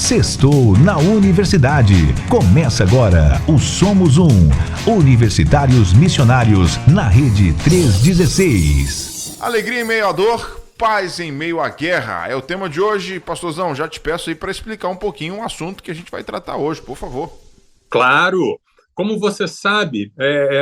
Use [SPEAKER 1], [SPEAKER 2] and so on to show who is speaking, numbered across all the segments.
[SPEAKER 1] Sextou na Universidade. Começa agora o Somos Um. Universitários Missionários na Rede 316.
[SPEAKER 2] Alegria em meio à dor, paz em meio à guerra. É o tema de hoje. Pastorzão, já te peço aí para explicar um pouquinho o assunto que a gente vai tratar hoje, por favor.
[SPEAKER 3] Claro! Como você sabe,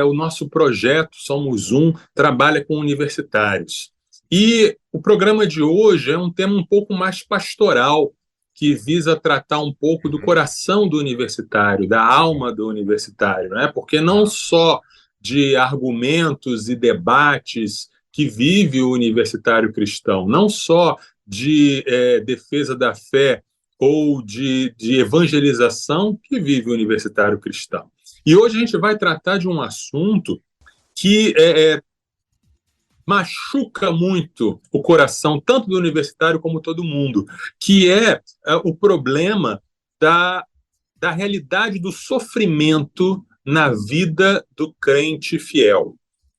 [SPEAKER 3] o nosso projeto Somos Um trabalha com universitários. E o programa de hoje é um tema um pouco mais pastoral, que visa tratar um pouco do coração do universitário, da alma do universitário, né? Porque não só de argumentos e debates que vive o universitário cristão, não só de defesa da fé ou de evangelização que vive o universitário cristão. E hoje a gente vai tratar de um assunto que machuca muito o coração, tanto do universitário como todo mundo, que é o problema da realidade do sofrimento na vida do crente fiel,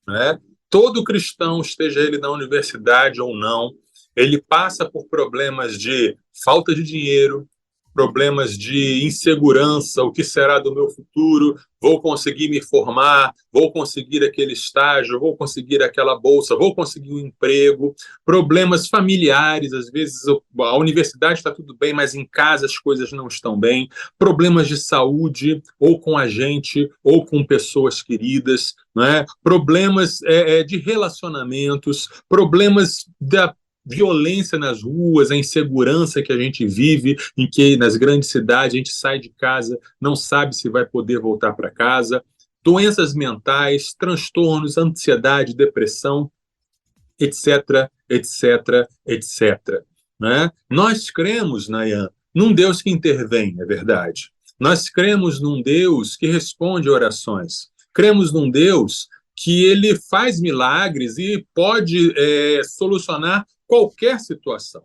[SPEAKER 3] né? Todo cristão, esteja ele na universidade ou não, ele passa por problemas de falta de dinheiro, problemas de insegurança, o que será do meu futuro, vou conseguir me formar, vou conseguir aquele estágio, vou conseguir aquela bolsa, vou conseguir um emprego, problemas familiares, às vezes a universidade está tudo bem, mas em casa as coisas não estão bem, problemas de saúde, ou com a gente, ou com pessoas queridas, né? Problemas de relacionamentos, problemas da violência nas ruas, a insegurança que a gente vive, em que nas grandes cidades a gente sai de casa, não sabe se vai poder voltar para casa, doenças mentais, transtornos, ansiedade, depressão, etc, etc, etc. Né? Nós cremos, Nayan, num Deus que intervém, é verdade. Nós cremos num Deus que responde orações. Cremos num Deus que ele faz milagres e pode solucionar qualquer situação.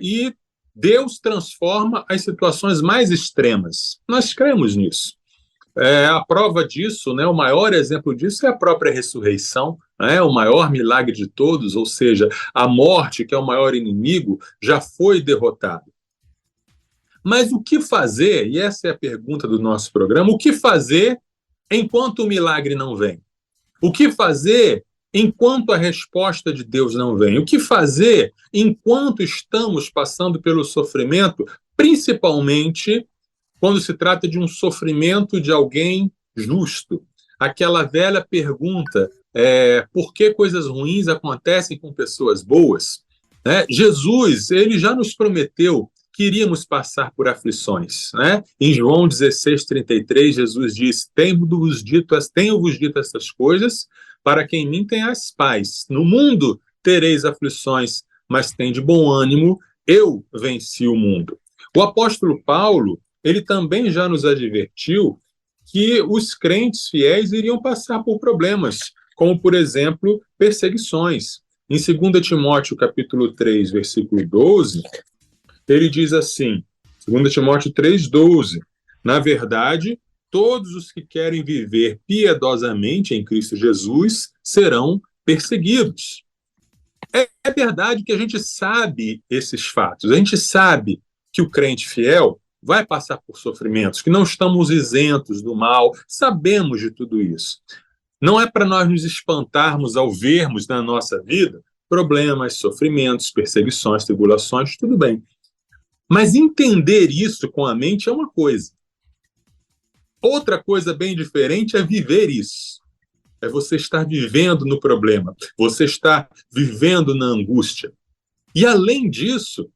[SPEAKER 3] E Deus transforma as situações mais extremas. Nós cremos nisso. A prova disso, né, o maior exemplo disso é a própria ressurreição, né, o maior milagre de todos, ou seja, a morte, que é o maior inimigo, já foi derrotada. Mas o que fazer, e essa é a pergunta do nosso programa, o que fazer enquanto o milagre não vem? O que fazer enquanto a resposta de Deus não vem? O que fazer enquanto estamos passando pelo sofrimento, principalmente quando se trata de um sofrimento de alguém justo? Aquela velha pergunta, por que coisas ruins acontecem com pessoas boas? Jesus, ele já nos prometeu que iríamos passar por aflições, né? Em João 16:33, Jesus diz: tenho-vos dito estas coisas, para que em mim tenhais paz. No mundo tereis aflições, mas tende bom ânimo, eu venci o mundo. O apóstolo Paulo, ele também já nos advertiu que os crentes fiéis iriam passar por problemas, como, por exemplo, perseguições. Em 2 Timóteo, capítulo 3, versículo 12, ele diz assim, 2 Timóteo 3,12, na verdade, todos os que querem viver piedosamente em Cristo Jesus serão perseguidos. É verdade que a gente sabe esses fatos, a gente sabe que o crente fiel vai passar por sofrimentos, que não estamos isentos do mal, sabemos de tudo isso. Não é para nós nos espantarmos ao vermos na nossa vida problemas, sofrimentos, perseguições, tribulações, tudo bem. Mas entender isso com a mente é uma coisa. Outra coisa bem diferente é viver isso. É você estar vivendo no problema, você estar vivendo na angústia. E, além disso,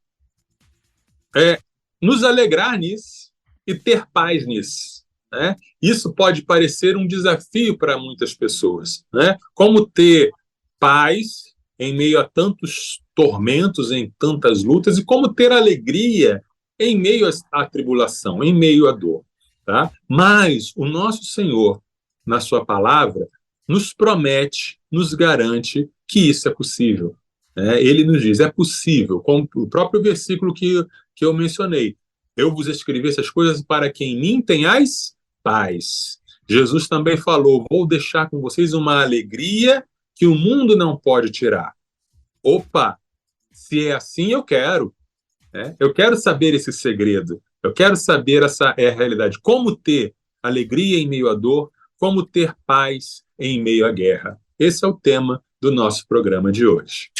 [SPEAKER 3] nos alegrar nisso e ter paz nisso. Né? Isso pode parecer um desafio para muitas pessoas. Né? Como ter paz em meio a tantos tormentos, em tantas lutas, e como ter alegria em meio à tribulação, em meio à dor. Tá? Mas o nosso Senhor, na sua palavra, nos promete, nos garante que isso é possível. Ele nos diz, é possível, como o próprio versículo que eu mencionei. Eu vos escrevi essas coisas para que em mim tenhais paz. Jesus também falou, vou deixar com vocês uma alegria que o mundo não pode tirar. Opa, se é assim, eu quero. né? Eu quero saber esse segredo, eu quero saber essa é a realidade. Como ter alegria em meio à dor, como ter paz em meio à guerra. Esse é o tema do nosso programa de hoje.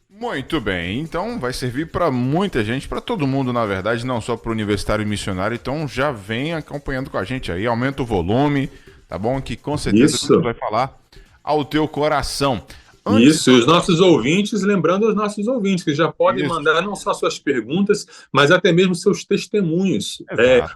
[SPEAKER 2] Muito bem, então vai servir para muita gente, para todo mundo, na verdade, não só para o universitário e missionário. Então já vem acompanhando com a gente aí, aumenta o volume, tá bom? Que com certeza a gente vai falar ao teu coração.
[SPEAKER 3] Isso, e os nossos ouvintes, lembrando os nossos ouvintes, que já podem mandar não só suas perguntas, mas até mesmo seus testemunhos.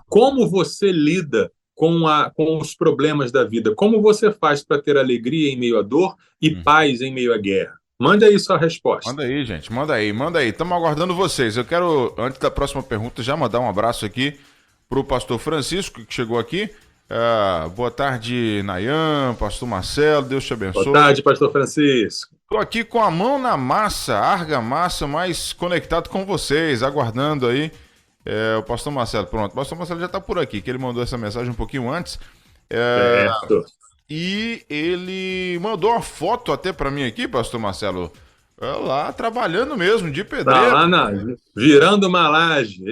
[SPEAKER 3] Como você lida com os problemas da vida? Como você faz para ter alegria em meio à dor e paz em meio à guerra? Manda aí sua resposta.
[SPEAKER 2] Manda aí, gente, manda aí. Estamos aguardando vocês. Eu quero, antes da próxima pergunta, já mandar um abraço aqui para o pastor Francisco, que chegou aqui. Boa tarde, Nayan, pastor Marcelo, Deus te abençoe.
[SPEAKER 3] Boa tarde, pastor Francisco.
[SPEAKER 2] Estou aqui com a mão na massa, argamassa, mas conectado com vocês, aguardando aí o pastor Marcelo. Pronto, o pastor Marcelo já está por aqui, que ele mandou essa mensagem um pouquinho antes.
[SPEAKER 3] Certo.
[SPEAKER 2] E ele mandou uma foto até para mim aqui, pastor Marcelo, lá trabalhando mesmo, de pedreiro.
[SPEAKER 3] Tá lá virando uma laje.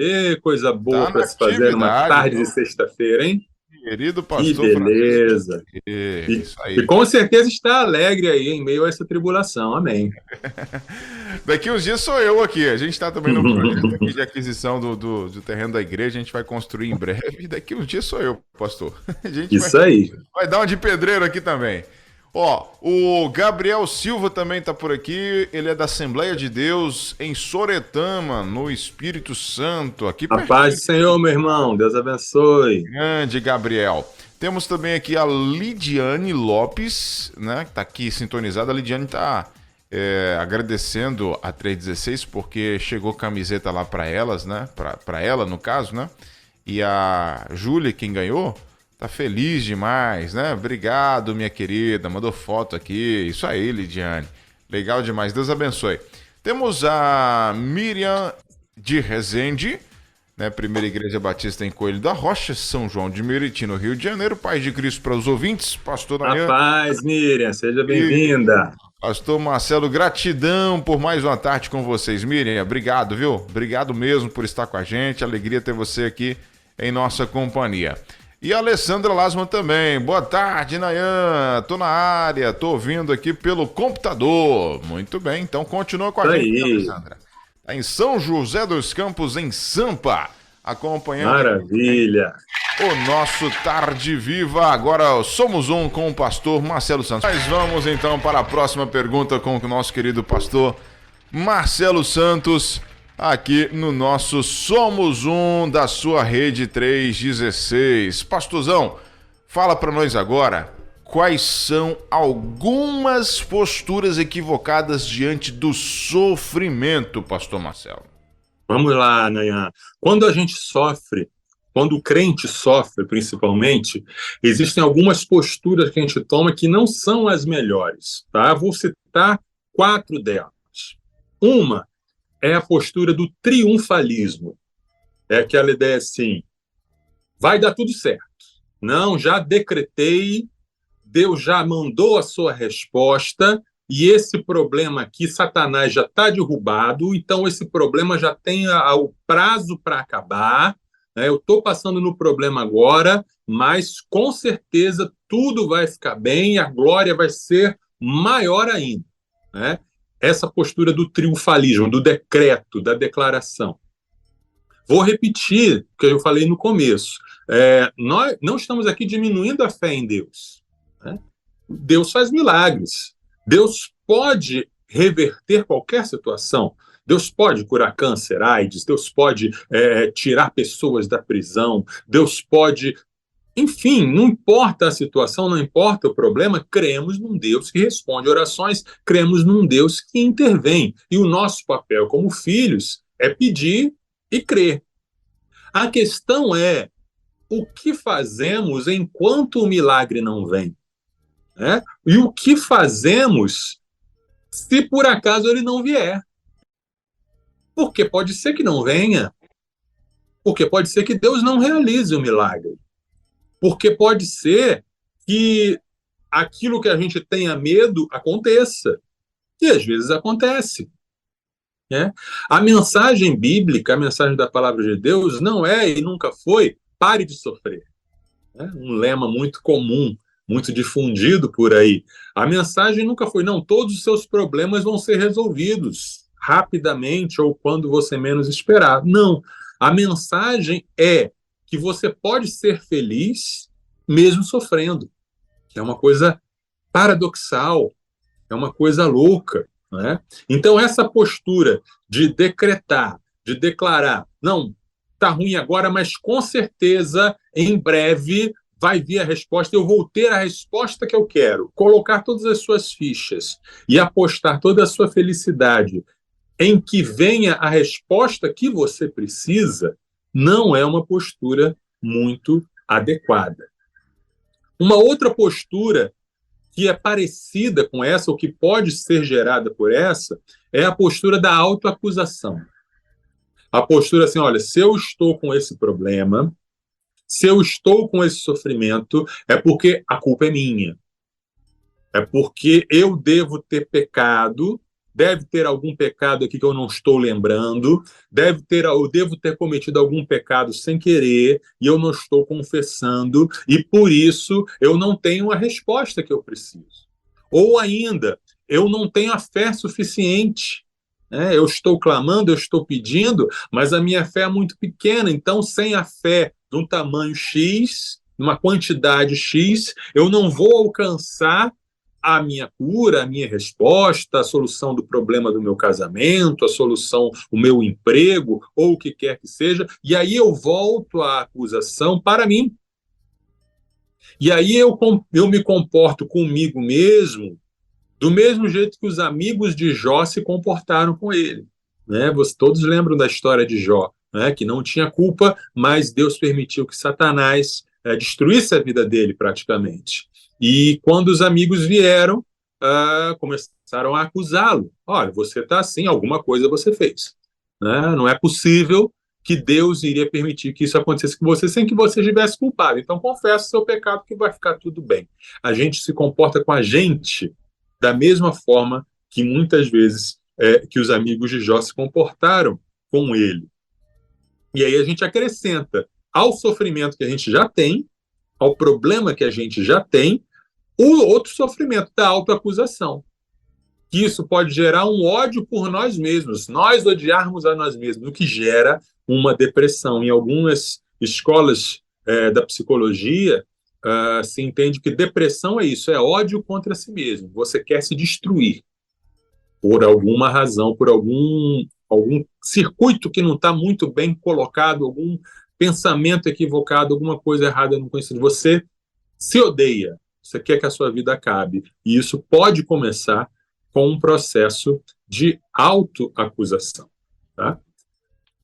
[SPEAKER 3] Coisa boa para se fazer numa tarde de sexta-feira, hein?
[SPEAKER 2] Querido pastor.
[SPEAKER 3] Que beleza.
[SPEAKER 2] Isso aí.
[SPEAKER 3] E com certeza está alegre aí em meio a essa tribulação. Amém.
[SPEAKER 2] Daqui uns dias sou eu aqui. A gente está também no projeto aqui de aquisição do terreno da igreja. A gente vai construir em breve. E daqui uns dias sou eu, pastor.
[SPEAKER 3] Aí.
[SPEAKER 2] Vai dar uma de pedreiro aqui também. O Gabriel Silva também está por aqui. Ele é da Assembleia de Deus em Soretama, no Espírito Santo. Aqui
[SPEAKER 3] a paz do Senhor, meu irmão. Deus abençoe.
[SPEAKER 2] Grande Gabriel. Temos também aqui a Lidiane Lopes, né? Que está aqui sintonizada. A Lidiane está agradecendo a 316 porque chegou camiseta lá para elas, né? Para ela, no caso, né? E a Júlia, quem ganhou, tá feliz demais, né? Obrigado, minha querida. Mandou foto aqui. Isso aí, Lidiane. Legal demais. Deus abençoe. Temos a Miriam de Rezende, né? Primeira Igreja Batista em Coelho da Rocha, São João de Meriti, no Rio de Janeiro. Paz de Cristo para os ouvintes. Pastor Nayan.
[SPEAKER 3] Paz, Miriam. Seja bem-vinda.
[SPEAKER 2] Pastor Marcelo, gratidão por mais uma tarde com vocês. Miriam, obrigado, viu? Obrigado mesmo por estar com a gente. Alegria ter você aqui em nossa companhia. E a Alessandra Lasman também. Boa tarde, Nayan. Tô na área, tô ouvindo aqui pelo computador. Muito bem, então continua com a gente, Alessandra. Tá em São José dos Campos, em Sampa, acompanhando.
[SPEAKER 3] Maravilha.
[SPEAKER 2] O nosso Tarde Viva. Agora somos um com o pastor Marcelo Santos. Mas vamos então para a próxima pergunta com o nosso querido pastor Marcelo Santos, aqui no nosso Somos Um da sua Rede 316. Pastorzão, fala para nós agora quais são algumas posturas equivocadas diante do sofrimento, pastor Marcelo.
[SPEAKER 3] Vamos lá, Nayan. Quando a gente sofre, quando o crente sofre, principalmente, existem algumas posturas que a gente toma que não são as melhores, tá? Vou citar 4 delas. Uma é a postura do triunfalismo. É aquela ideia assim, vai dar tudo certo. Não, já decretei, Deus já mandou a sua resposta e esse problema aqui, Satanás já está derrubado, então esse problema já tem o prazo para acabar. Eu estou passando no problema agora, mas com certeza tudo vai ficar bem e a glória vai ser maior ainda, né? Essa postura do triunfalismo, do decreto, da declaração. Vou repetir o que eu falei no começo. Nós não estamos aqui diminuindo a fé em Deus, né? Deus faz milagres. Deus pode reverter qualquer situação. Deus pode curar câncer, AIDS. Deus pode tirar pessoas da prisão. Deus pode... Enfim, não importa a situação, não importa o problema, cremos num Deus que responde orações, cremos num Deus que intervém. E o nosso papel como filhos é pedir e crer. A questão é o que fazemos enquanto o milagre não vem, né? E o que fazemos se por acaso ele não vier. Porque pode ser que não venha, porque pode ser que Deus não realize o milagre. Porque pode ser que aquilo que a gente tenha medo aconteça. E às vezes acontece. né? A mensagem bíblica, a mensagem da palavra de Deus, não é e nunca foi pare de sofrer. Né? Um lema muito comum, muito difundido por aí. A mensagem nunca foi, não, todos os seus problemas vão ser resolvidos rapidamente ou quando você menos esperar. Não. A mensagem é que você pode ser feliz mesmo sofrendo. É uma coisa paradoxal, é uma coisa louca. Né? Então, essa postura de decretar, de declarar, não, está ruim agora, mas com certeza, em breve, vai vir a resposta, eu vou ter a resposta que eu quero. Colocar todas as suas fichas e apostar toda a sua felicidade em que venha a resposta que você precisa, não é uma postura muito adequada. Uma outra postura que é parecida com essa, ou que pode ser gerada por essa, é a postura da autoacusação. A postura assim, olha, se eu estou com esse problema, se eu estou com esse sofrimento, é porque a culpa é minha. É porque eu devo ter pecado, deve ter algum pecado aqui que eu não estou lembrando, eu devo ter cometido algum pecado sem querer e eu não estou confessando, e por isso eu não tenho a resposta que eu preciso. Ou ainda, eu não tenho a fé suficiente. Né? Eu estou clamando, eu estou pedindo, mas a minha fé é muito pequena, então sem a fé de um tamanho X, numa quantidade X, eu não vou alcançar a minha cura, a minha resposta, a solução do problema do meu casamento, a solução, o meu emprego, ou o que quer que seja, e aí eu volto à acusação para mim. E aí eu me comporto comigo mesmo do mesmo jeito que os amigos de Jó se comportaram com ele. Né? Todos lembram da história de Jó, né? Que não tinha culpa, mas Deus permitiu que Satanás destruísse a vida dele praticamente. E quando os amigos vieram, começaram a acusá-lo. Olha, você está assim, alguma coisa você fez. Né? Não é possível que Deus iria permitir que isso acontecesse com você sem que você estivesse culpado. Então, confessa o seu pecado que vai ficar tudo bem. A gente se comporta com a gente da mesma forma que muitas vezes que os amigos de Jó se comportaram com ele. E aí a gente acrescenta ao sofrimento que a gente já tem, ao problema que a gente já tem, o outro sofrimento da autoacusação. Que isso pode gerar um ódio por nós mesmos, nós odiarmos a nós mesmos, o que gera uma depressão. Em algumas escolas da psicologia, se entende que depressão é isso, é ódio contra si mesmo. Você quer se destruir por alguma razão, por algum circuito que não está muito bem colocado, algum pensamento equivocado, alguma coisa errada no conhecimento. Você se odeia, você quer que a sua vida acabe. E isso pode começar com um processo de autoacusação. Tá?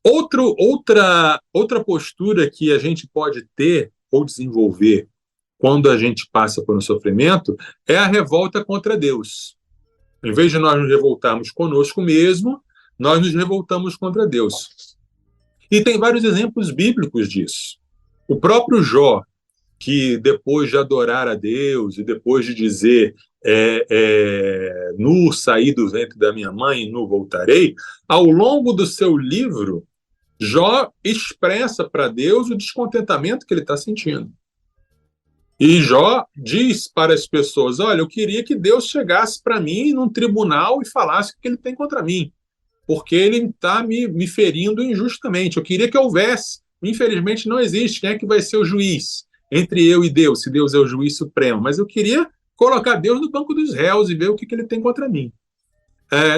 [SPEAKER 3] Outra postura que a gente pode ter ou desenvolver quando a gente passa por um sofrimento é a revolta contra Deus. Em vez de nós nos revoltarmos conosco mesmo, nós nos revoltamos contra Deus. E tem vários exemplos bíblicos disso. O próprio Jó, que depois de adorar a Deus e depois de dizer nu saí do ventre da minha mãe e nu voltarei, ao longo do seu livro, Jó expressa para Deus o descontentamento que ele está sentindo. E Jó diz para as pessoas, olha, eu queria que Deus chegasse para mim num tribunal e falasse o que ele tem contra mim, porque ele está me ferindo injustamente. Eu queria que houvesse, infelizmente não existe, quem é que vai ser o juiz entre eu e Deus, se Deus é o juiz supremo, mas eu queria colocar Deus no banco dos réus e ver o que ele tem contra mim.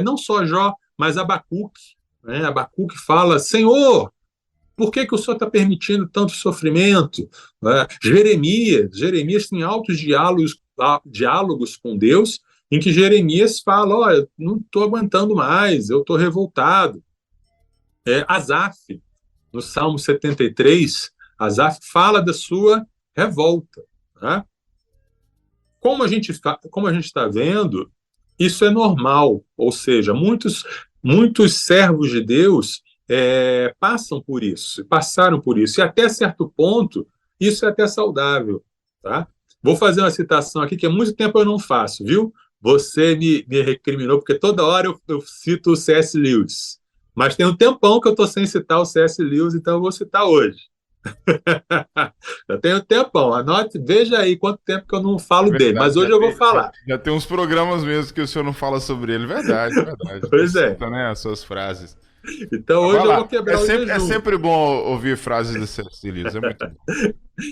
[SPEAKER 3] Não só Jó, mas Abacuque. Né? Abacuque fala, Senhor, por que o Senhor está permitindo tanto sofrimento? Jeremias tem altos diálogos com Deus, em que Jeremias fala, olha, não estou aguentando mais, eu estou revoltado. Asaf, no Salmo 73, Asaf fala da sua revolta. Né? Como a gente está vendo, isso é normal, ou seja, muitos servos de Deus passam por isso, passaram por isso, e até certo ponto, isso é até saudável. Tá? Vou fazer uma citação aqui que há muito tempo eu não faço, viu? você me recriminou, porque toda hora eu cito o C.S. Lewis. Mas tem um tempão que eu estou sem citar o C.S. Lewis, então eu vou citar hoje. Já tem um tempão. Anote, veja aí quanto tempo que eu não falo dele.
[SPEAKER 2] Verdade,
[SPEAKER 3] Mas hoje eu vou falar.
[SPEAKER 2] já tem uns programas mesmo que o senhor não fala sobre ele. Verdade, verdade.
[SPEAKER 3] Pois é.
[SPEAKER 2] Cita, né, as suas frases.
[SPEAKER 3] Então
[SPEAKER 2] Mas
[SPEAKER 3] hoje
[SPEAKER 2] vai
[SPEAKER 3] eu
[SPEAKER 2] lá.
[SPEAKER 3] vou quebrar o jejum.
[SPEAKER 2] É sempre bom ouvir frases do C.S. Lewis, é muito bom.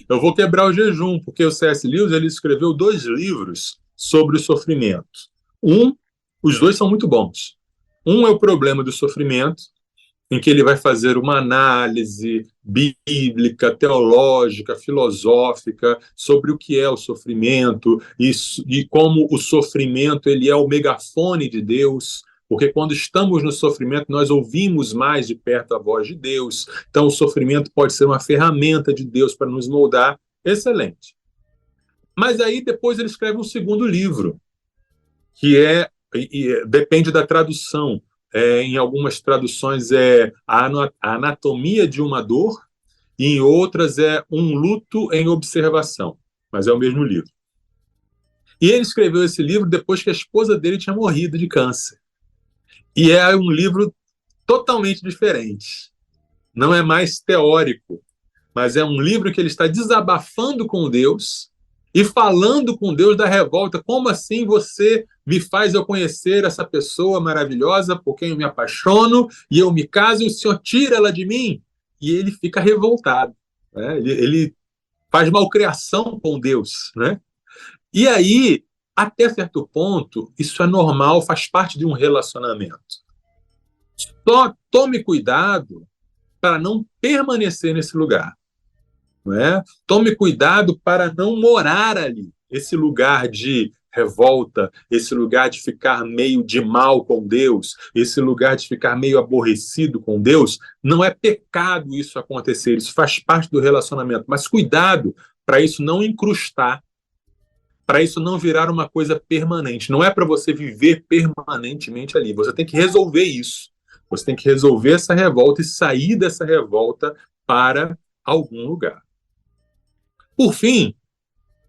[SPEAKER 3] Eu vou quebrar o jejum, porque o C.S. Lewis ele escreveu 2 livros sobre o sofrimento. Os 2 são muito bons. Um é o problema do sofrimento, em que ele vai fazer uma análise bíblica, teológica, filosófica sobre o que é o sofrimento e como o sofrimento ele é o megafone de Deus, porque quando estamos no sofrimento nós ouvimos mais de perto a voz de Deus. Então o sofrimento pode ser uma ferramenta de Deus para nos moldar. Excelente. Mas aí depois ele escreve um segundo livro, que depende da tradução. Em algumas traduções é a anatomia de uma dor, e em outras é um luto em observação, mas é o mesmo livro. E ele escreveu esse livro depois que a esposa dele tinha morrido de câncer. E é um livro totalmente diferente. Não é mais teórico, mas é um livro que ele está desabafando com Deus e falando com Deus da revolta. Como assim você me faz eu conhecer essa pessoa maravilhosa por quem eu me apaixono e eu me caso e o Senhor tira ela de mim? E ele fica revoltado, né? Ele faz malcriação com Deus, né? E aí, até certo ponto, isso é normal, faz parte de um relacionamento. Só tome cuidado para não permanecer nesse lugar. Não é? Tome cuidado para não morar ali. Esse lugar de revolta, esse lugar de ficar meio de mal com Deus, esse lugar de ficar meio aborrecido com Deus, não é pecado isso acontecer, isso faz parte do relacionamento. Mas cuidado para isso não incrustar, para isso não virar uma coisa permanente. Não é para você viver permanentemente ali. Você tem que resolver isso. Você tem que resolver essa revolta e sair dessa revolta para algum lugar. Por fim,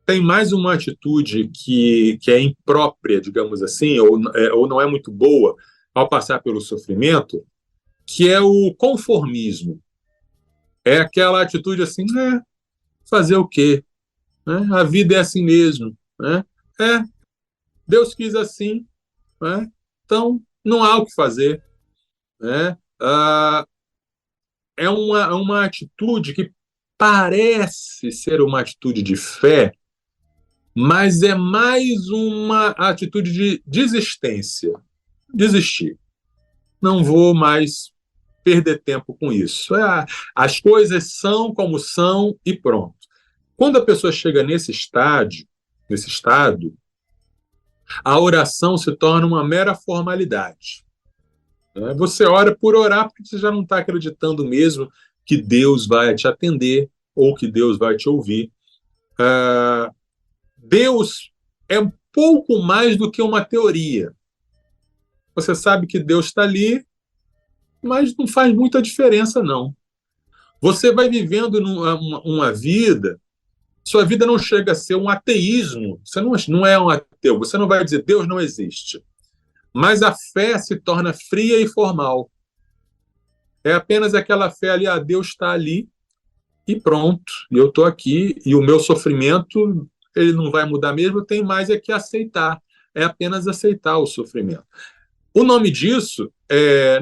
[SPEAKER 3] tem mais uma atitude que é imprópria, digamos assim, ou não é muito boa ao passar pelo sofrimento, que é o conformismo. É aquela atitude assim, né? Fazer o quê? Né? A vida é assim mesmo. Né? Deus quis assim, né? Então não há o que fazer. Né? É uma atitude que parece ser uma atitude de fé, mas é mais uma atitude de desistência. Desistir. Não vou mais perder tempo com isso. As coisas são como são e pronto. Quando a pessoa chega nesse estado, a oração se torna uma mera formalidade. Você ora por orar porque você já não está acreditando mesmo que Deus vai te atender ou que Deus vai te ouvir. Deus é um pouco mais do que uma teoria. Você sabe que Deus está ali, mas não faz muita diferença, não. Você vai vivendo uma vida, sua vida não chega a ser um ateísmo. Você não é um ateu, você não vai dizer Deus não existe. Mas a fé se torna fria e formal. É apenas aquela fé ali, Deus está ali e pronto. E eu estou aqui e o meu sofrimento ele não vai mudar mesmo, eu tenho mais é que aceitar. É apenas aceitar o sofrimento. O nome disso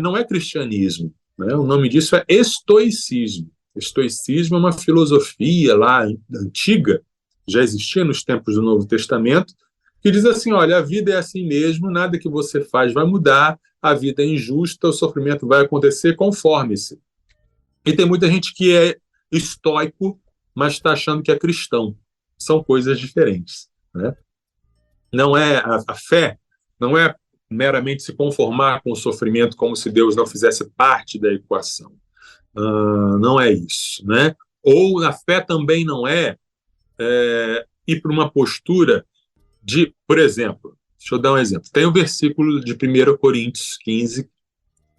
[SPEAKER 3] não é cristianismo. Né? O nome disso é estoicismo. Estoicismo é uma filosofia lá antiga, já existia nos tempos do Novo Testamento, que diz assim, olha, a vida é assim mesmo, nada que você faz vai mudar, a vida é injusta, o sofrimento vai acontecer, conforme-se. E tem muita gente que é estoico, mas está achando que é cristão. São coisas diferentes. Né? Não é a fé, não é meramente se conformar com o sofrimento como se Deus não fizesse parte da equação. Não é isso. Né? Ou a fé também não é ir para uma postura de, por exemplo, deixa eu dar um exemplo. Tem um versículo de 1 Coríntios 15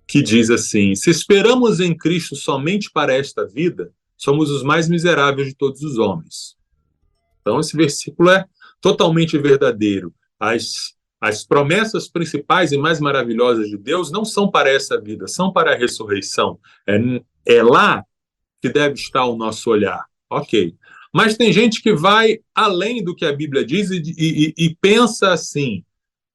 [SPEAKER 3] que diz assim, se esperamos em Cristo somente para esta vida, somos os mais miseráveis de todos os homens. Então, esse versículo é totalmente verdadeiro. As promessas principais e mais maravilhosas de Deus não são para essa vida, são para a ressurreição. É lá que deve estar o nosso olhar. Ok. Mas tem gente que vai além do que a Bíblia diz e pensa assim: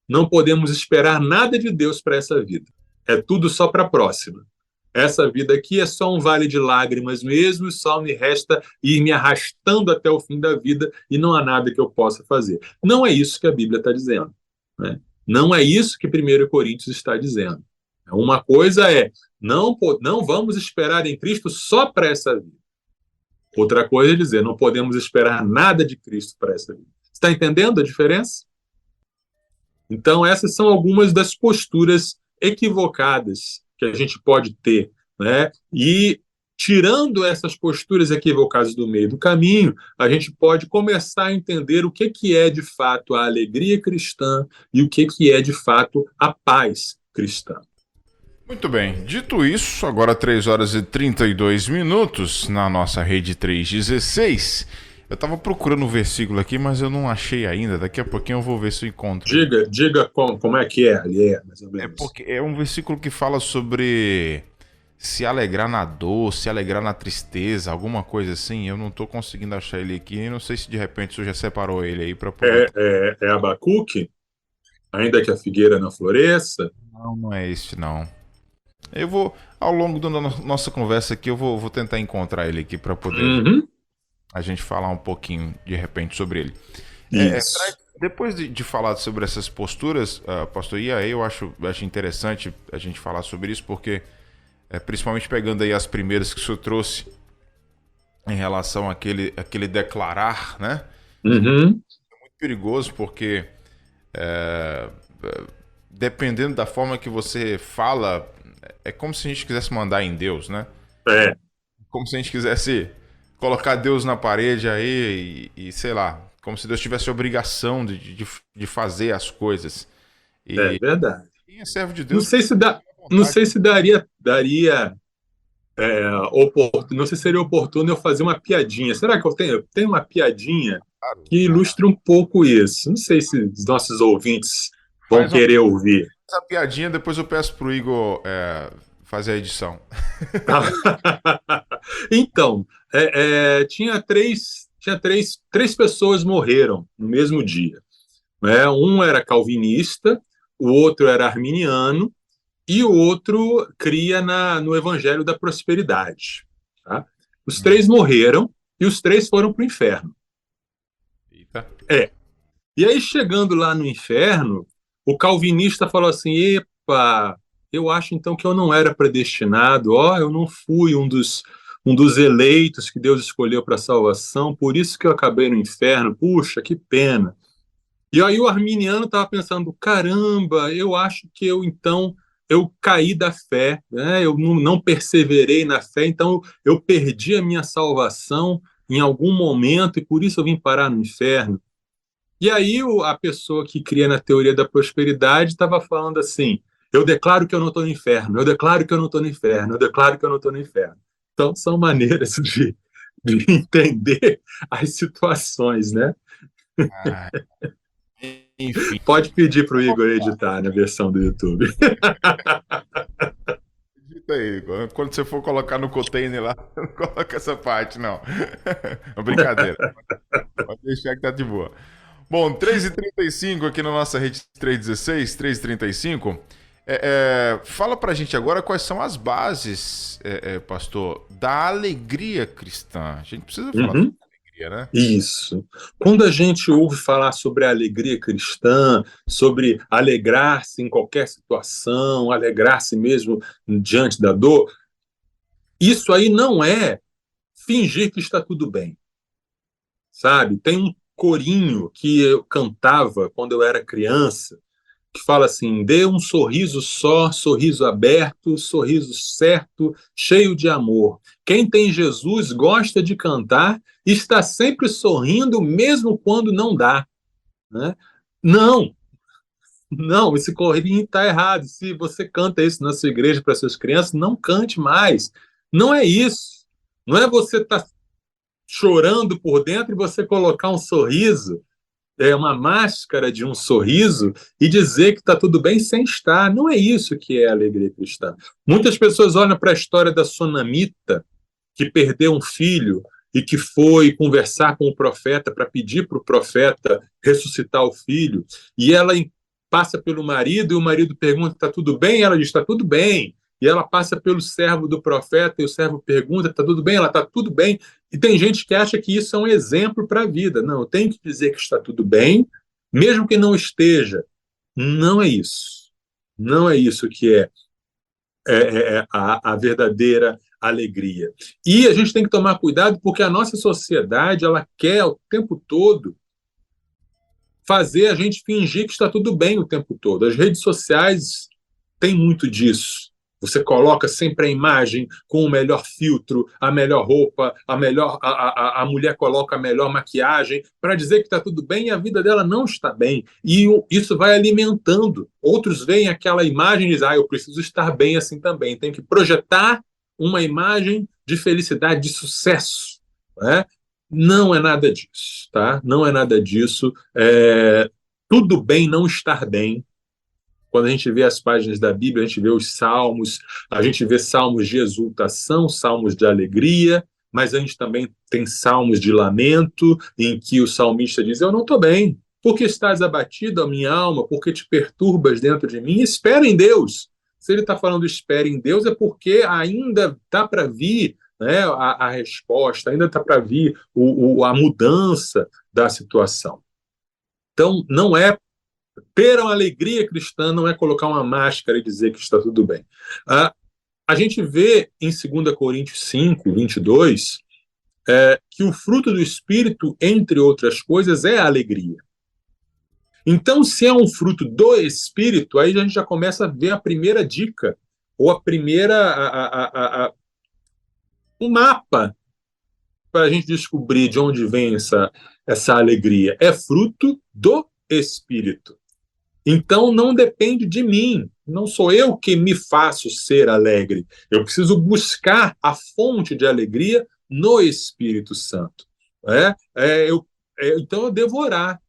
[SPEAKER 3] não podemos esperar nada de Deus para essa vida. É tudo só para a próxima. Essa vida aqui é só um vale de lágrimas mesmo, e só me resta ir me arrastando até o fim da vida e não há nada que eu possa fazer. Não é isso que a Bíblia está dizendo, né? Não é isso que 1 Coríntios está dizendo. Uma coisa é, não vamos esperar em Cristo só para essa vida. Outra coisa é dizer, não podemos esperar nada de Cristo para essa vida. Está entendendo a diferença? Então, essas são algumas das posturas equivocadas que a gente pode ter, né? E, tirando essas posturas equivocadas do meio do caminho, a gente pode começar a entender o que é, de fato, a alegria cristã e o que é, de fato, a paz cristã.
[SPEAKER 2] Muito bem, dito isso, agora 3 horas e 32 minutos na nossa rede 316. Eu estava procurando um versículo aqui, mas eu não achei ainda. Daqui a pouquinho eu vou ver se eu encontro.
[SPEAKER 3] Diga como é que é ali, mais ou menos.
[SPEAKER 2] Porque é um versículo que fala sobre se alegrar na dor, se alegrar na tristeza, alguma coisa assim. Eu não estou conseguindo achar ele aqui. Não sei se de repente você já separou ele aí para poder...
[SPEAKER 3] É Abacuque? Ainda que a figueira não floresça?
[SPEAKER 2] Não é esse não. Eu vou, ao longo da nossa conversa aqui, eu vou tentar encontrar ele aqui para poder a gente falar um pouquinho, de repente, sobre ele. Depois de falar sobre essas posturas, pastor, e aí eu acho interessante a gente falar sobre isso, porque, principalmente pegando aí as primeiras que o senhor trouxe em relação àquele declarar, né? É muito perigoso, porque dependendo da forma que você fala, é como se a gente quisesse mandar em Deus, né? Como se a gente quisesse colocar Deus na parede aí e sei lá, como se Deus tivesse a obrigação de fazer as coisas.
[SPEAKER 3] É verdade.
[SPEAKER 2] Quem é servo de Deus...
[SPEAKER 3] Não sei se daria não sei se seria oportuno eu fazer uma piadinha. Será que eu tenho uma piadinha que ilustre um pouco isso? Não sei se os nossos ouvintes vão querer ouvir.
[SPEAKER 2] Essa piadinha, depois eu peço pro Igor fazer a edição.
[SPEAKER 3] Então, tinha três pessoas morreram no mesmo dia. Né? Um era calvinista, o outro era arminiano e o outro cria no Evangelho da Prosperidade. Tá? Os três morreram e os três foram para o inferno.
[SPEAKER 2] Eita.
[SPEAKER 3] E aí, chegando lá no inferno, o calvinista falou assim: epa, eu acho então que eu não era predestinado, eu não fui um dos eleitos que Deus escolheu para a salvação, por isso que eu acabei no inferno, puxa, que pena. E aí o arminiano estava pensando: caramba, eu acho que eu caí da fé, né? Eu não perseverei na fé, então eu perdi a minha salvação em algum momento e por isso eu vim parar no inferno. E aí a pessoa que cria na teoria da prosperidade estava falando assim: eu declaro que eu não estou no inferno, eu declaro que eu não estou no inferno, eu declaro que eu não estou no inferno. Então são maneiras de entender as situações, né?
[SPEAKER 2] Enfim.
[SPEAKER 3] Pode pedir para o Igor editar na versão do YouTube.
[SPEAKER 2] Edita aí, Igor. Quando você for colocar no container lá, não coloca essa parte, não. É brincadeira. Pode deixar que tá de boa. Bom, 3h35 aqui na nossa rede 316, 3h35. Fala pra gente agora quais são as bases, pastor, da alegria cristã. A gente precisa falar sobre alegria, né?
[SPEAKER 3] Isso. Quando a gente ouve falar sobre a alegria cristã, sobre alegrar-se em qualquer situação, alegrar-se mesmo diante da dor, isso aí não é fingir que está tudo bem. Sabe? Tem um corinho que eu cantava quando eu era criança, que fala assim: dê um sorriso só, sorriso aberto, sorriso certo, cheio de amor. Quem tem Jesus gosta de cantar e está sempre sorrindo, mesmo quando não dá. Né? Não, esse corinho está errado. Se você canta isso na sua igreja para suas crianças, não cante mais. Não é isso. Não é você estar chorando por dentro e você colocar um sorriso uma máscara de um sorriso e dizer que está tudo bem sem estar. Não é isso que é a alegria cristã. Muitas pessoas olham para a história da sunamita, que perdeu um filho e que foi conversar com o profeta para pedir para o profeta ressuscitar o filho, e ela passa pelo marido, e o marido pergunta, está tudo bem? E ela diz, está tudo bem. E ela passa pelo servo do profeta, e o servo pergunta, está tudo bem? Ela está tudo bem. E tem gente que acha que isso é um exemplo para a vida. Não, eu tenho que dizer que está tudo bem, mesmo que não esteja. Não é isso. Não é isso que é a verdadeira alegria. E a gente tem que tomar cuidado porque a nossa sociedade, ela quer o tempo todo fazer a gente fingir que está tudo bem o tempo todo. As redes sociais têm muito disso. Você coloca sempre a imagem com o melhor filtro, a melhor roupa, a mulher coloca a melhor maquiagem para dizer que está tudo bem e a vida dela não está bem. E isso vai alimentando. Outros veem aquela imagem e dizem, eu preciso estar bem assim também. Tem que projetar uma imagem de felicidade, de sucesso. Né? Não é nada disso, tá? Não é nada disso. Tudo bem não estar bem. Quando a gente vê as páginas da Bíblia, a gente vê os salmos, a gente vê salmos de exultação, salmos de alegria, mas a gente também tem salmos de lamento, em que o salmista diz, eu não estou bem, porque estás abatido, a minha alma, porque te perturbas dentro de mim, espera em Deus. Se ele está falando espera em Deus, é porque ainda está para vir, né, a resposta, ainda está para vir a mudança da situação. Então, não é ter uma alegria cristã, não é colocar uma máscara e dizer que está tudo bem. A gente vê em 2 Coríntios 5, 22, que o fruto do Espírito, entre outras coisas, é a alegria. Então, se é um fruto do Espírito, aí a gente já começa a ver a primeira dica, ou a primeira... um mapa para a gente descobrir de onde vem essa alegria. É fruto do Espírito. Então, não depende de mim. Não sou eu que me faço ser alegre. Eu preciso buscar a fonte de alegria no Espírito Santo. Então, eu devo orar.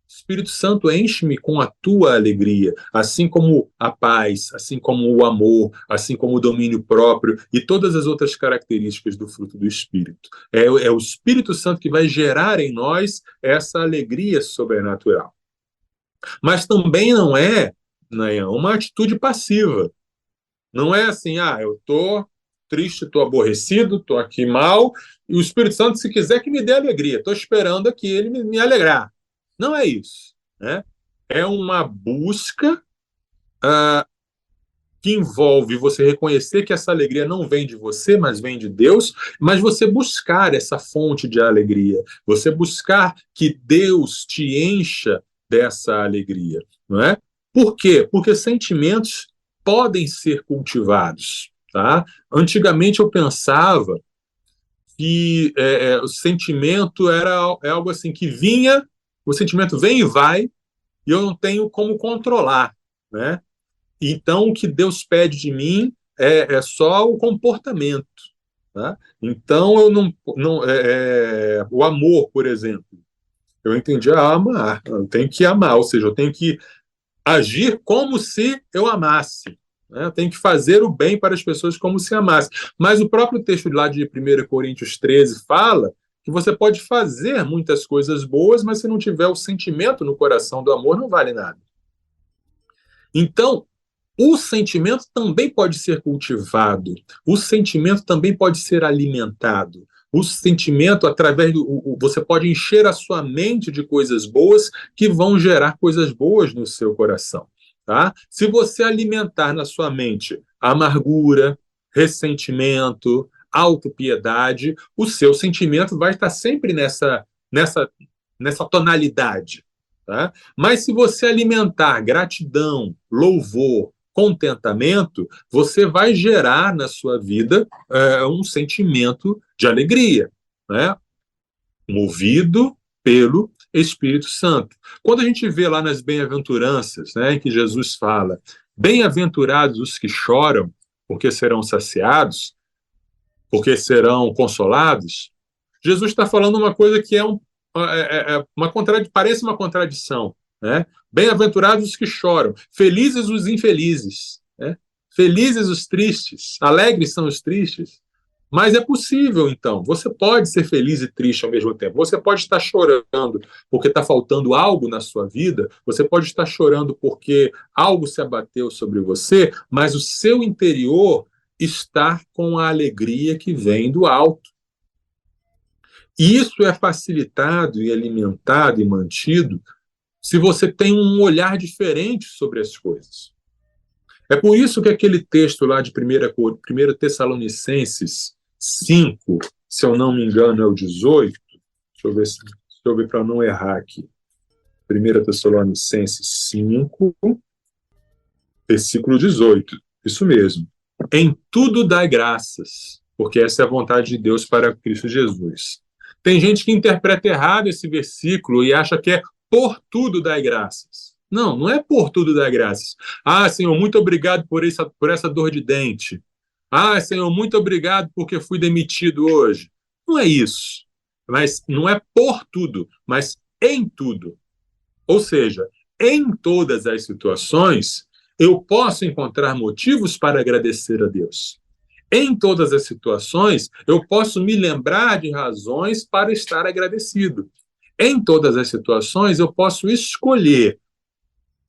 [SPEAKER 3] Espírito Santo, enche-me com a tua alegria, assim como a paz, assim como o amor, assim como o domínio próprio e todas as outras características do fruto do Espírito. É o Espírito Santo que vai gerar em nós essa alegria sobrenatural. Mas também não é, né, uma atitude passiva. Não é assim, eu estou triste, estou aborrecido, estou aqui mal, e o Espírito Santo, se quiser, que me dê alegria. Estou esperando aqui ele me alegrar. Não é isso. Né? É uma busca que envolve você reconhecer que essa alegria não vem de você, mas vem de Deus, mas você buscar essa fonte de alegria, você buscar que Deus te encha dessa alegria, não é? Por quê? Porque sentimentos podem ser cultivados, tá? Antigamente eu pensava que o sentimento é algo assim que vinha, o sentimento vem e vai, e eu não tenho como controlar, né? Então o que Deus pede de mim é só o comportamento, tá? Então eu não o amor, por exemplo. Eu entendi amar, eu tenho que amar, ou seja, eu tenho que agir como se eu amasse. Né? Eu tenho que fazer o bem para as pessoas como se amasse. Mas o próprio texto lá de 1 Coríntios 13 fala que você pode fazer muitas coisas boas, mas se não tiver o sentimento no coração do amor, não vale nada. Então, o sentimento também pode ser cultivado, o sentimento também pode ser alimentado. O sentimento, você pode encher a sua mente de coisas boas que vão gerar coisas boas no seu coração. Tá? Se você alimentar na sua mente amargura, ressentimento, autopiedade, o seu sentimento vai estar sempre nessa tonalidade. Tá? Mas se você alimentar gratidão, louvor, contentamento, você vai gerar na sua vida um sentimento de alegria, né? Movido pelo Espírito Santo. Quando a gente vê lá nas bem-aventuranças, né, em que Jesus fala, bem-aventurados os que choram, porque serão saciados, porque serão consolados, Jesus está falando uma coisa que é parece uma contradição, né? Bem-aventurados os que choram, felizes os infelizes, né? Felizes os tristes, alegres são os tristes. Mas é possível, então. Você pode ser feliz e triste ao mesmo tempo. Você pode estar chorando porque está faltando algo na sua vida. Você pode estar chorando porque algo se abateu sobre você, mas o seu interior está com a alegria que vem do alto. E isso é facilitado e alimentado e mantido se você tem um olhar diferente sobre as coisas. É por isso que aquele texto lá de 1 Tessalonicenses 5, se eu não me engano, é o 18. Deixa eu ver para não errar aqui. 1 Tessalonicenses 5, versículo 18. Isso mesmo. Em tudo dai graças, porque essa é a vontade de Deus para Cristo Jesus. Tem gente que interpreta errado esse versículo e acha que é por tudo dai graças. Não, não é por tudo dai graças. Ah, Senhor, muito obrigado por essa dor de dente. Ah, Senhor, muito obrigado porque fui demitido hoje. Não é isso. Mas não é por tudo, mas em tudo. Ou seja, em todas as situações, eu posso encontrar motivos para agradecer a Deus. Em todas as situações, eu posso me lembrar de razões para estar agradecido. Em todas as situações, eu posso escolher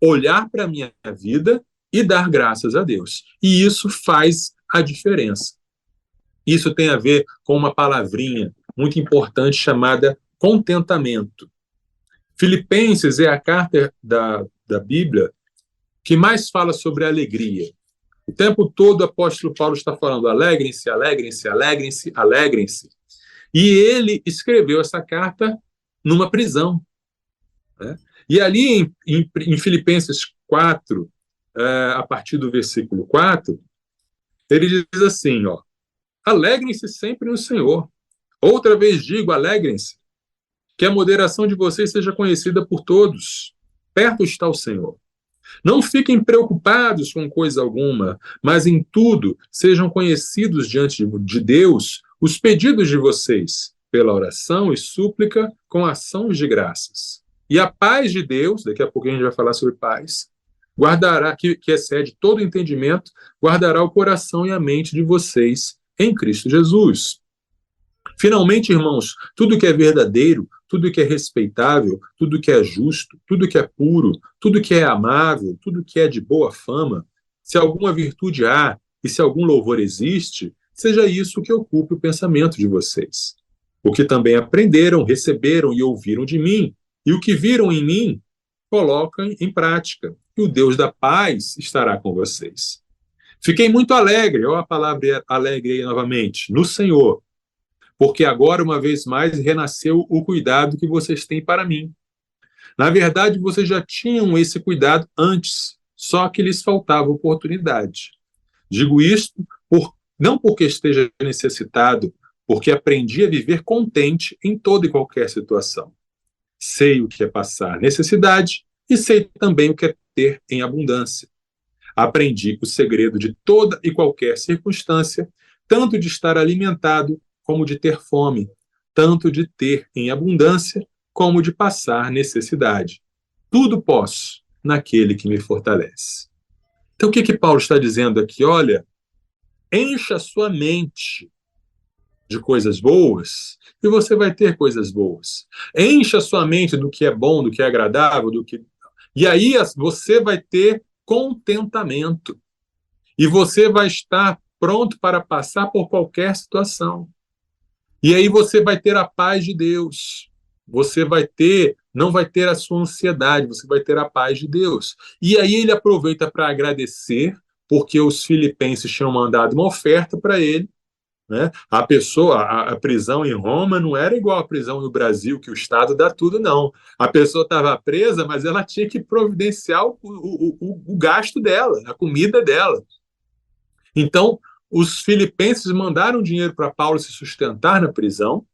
[SPEAKER 3] olhar para a minha vida e dar graças a Deus. E isso faz a diferença. Isso tem a ver com uma palavrinha muito importante chamada contentamento. Filipenses é a carta da Bíblia que mais fala sobre alegria. O tempo todo o apóstolo Paulo está falando alegrem-se, alegrem-se, alegrem-se, alegrem-se. E ele escreveu essa carta numa prisão. Né? E ali em Filipenses 4, a partir do versículo 4, ele diz assim, ó, alegrem-se sempre no Senhor. Outra vez digo, alegrem-se, que a moderação de vocês seja conhecida por todos. Perto está o Senhor. Não fiquem preocupados com coisa alguma, mas em tudo sejam conhecidos diante de Deus os pedidos de vocês, pela oração e súplica com ações de graças. E a paz de Deus, daqui a pouco a gente vai falar sobre paz, guardará, que excede todo entendimento, guardará o coração e a mente de vocês em Cristo Jesus. Finalmente, irmãos, tudo que é verdadeiro, tudo que é respeitável, tudo que é justo, tudo que é puro, tudo que é amável, tudo que é de boa fama, se alguma virtude há e se algum louvor existe, seja isso que ocupe o pensamento de vocês. O que também aprenderam, receberam e ouviram de mim, e o que viram em mim, colocam em prática, e o Deus da paz estará com vocês. Fiquei muito alegre, olha a palavra alegre aí novamente, no Senhor, porque agora, uma vez mais, renasceu o cuidado que vocês têm para mim. Na verdade, vocês já tinham esse cuidado antes, só que lhes faltava oportunidade. Digo isto não porque esteja necessitado, porque aprendi a viver contente em toda e qualquer situação. Sei o que é passar necessidade e sei também o que é ter em abundância. Aprendi o segredo de toda e qualquer circunstância, tanto de estar alimentado como de ter fome, tanto de ter em abundância como de passar necessidade. Tudo posso naquele que me fortalece. Então, o que Paulo está dizendo aqui? Olha, encha a sua mente de coisas boas e você vai ter coisas boas. Encha a sua mente do que é bom, do que é agradável, e aí você vai ter contentamento. E você vai estar pronto para passar por qualquer situação. E aí você vai ter a paz de Deus. Você não vai ter a sua ansiedade, você vai ter a paz de Deus. E aí ele aproveita para agradecer, porque os filipenses tinham mandado uma oferta para ele. Né? A prisão em Roma não era igual à prisão no Brasil, que o Estado dá tudo, não. A pessoa estava presa, mas ela tinha que providenciar o gasto dela, a comida dela. Então, os filipenses mandaram dinheiro para Paulo se sustentar na prisão,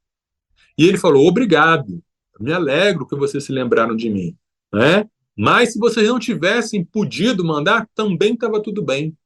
[SPEAKER 3] e ele falou, obrigado, me alegro que vocês se lembraram de mim. Né? Mas se vocês não tivessem podido mandar, também estava tudo bem.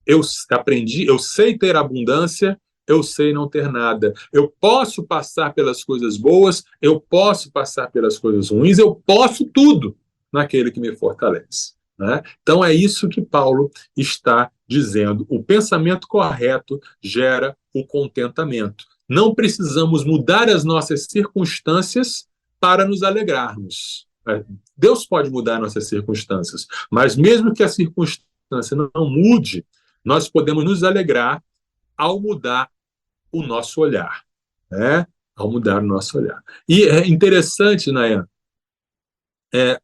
[SPEAKER 3] Eu aprendi, eu sei ter abundância, eu sei não ter nada. Eu posso passar pelas coisas boas, eu posso passar pelas coisas ruins, eu posso tudo naquele que me fortalece. Né? Então é isso que Paulo está dizendo. O pensamento correto gera o contentamento. Não precisamos mudar as nossas circunstâncias para nos alegrarmos. Deus pode mudar nossas circunstâncias, mas mesmo que a circunstância não mude, nós podemos nos alegrar ao mudar o nosso olhar. Né? Ao mudar o nosso olhar. E é interessante, Nayan,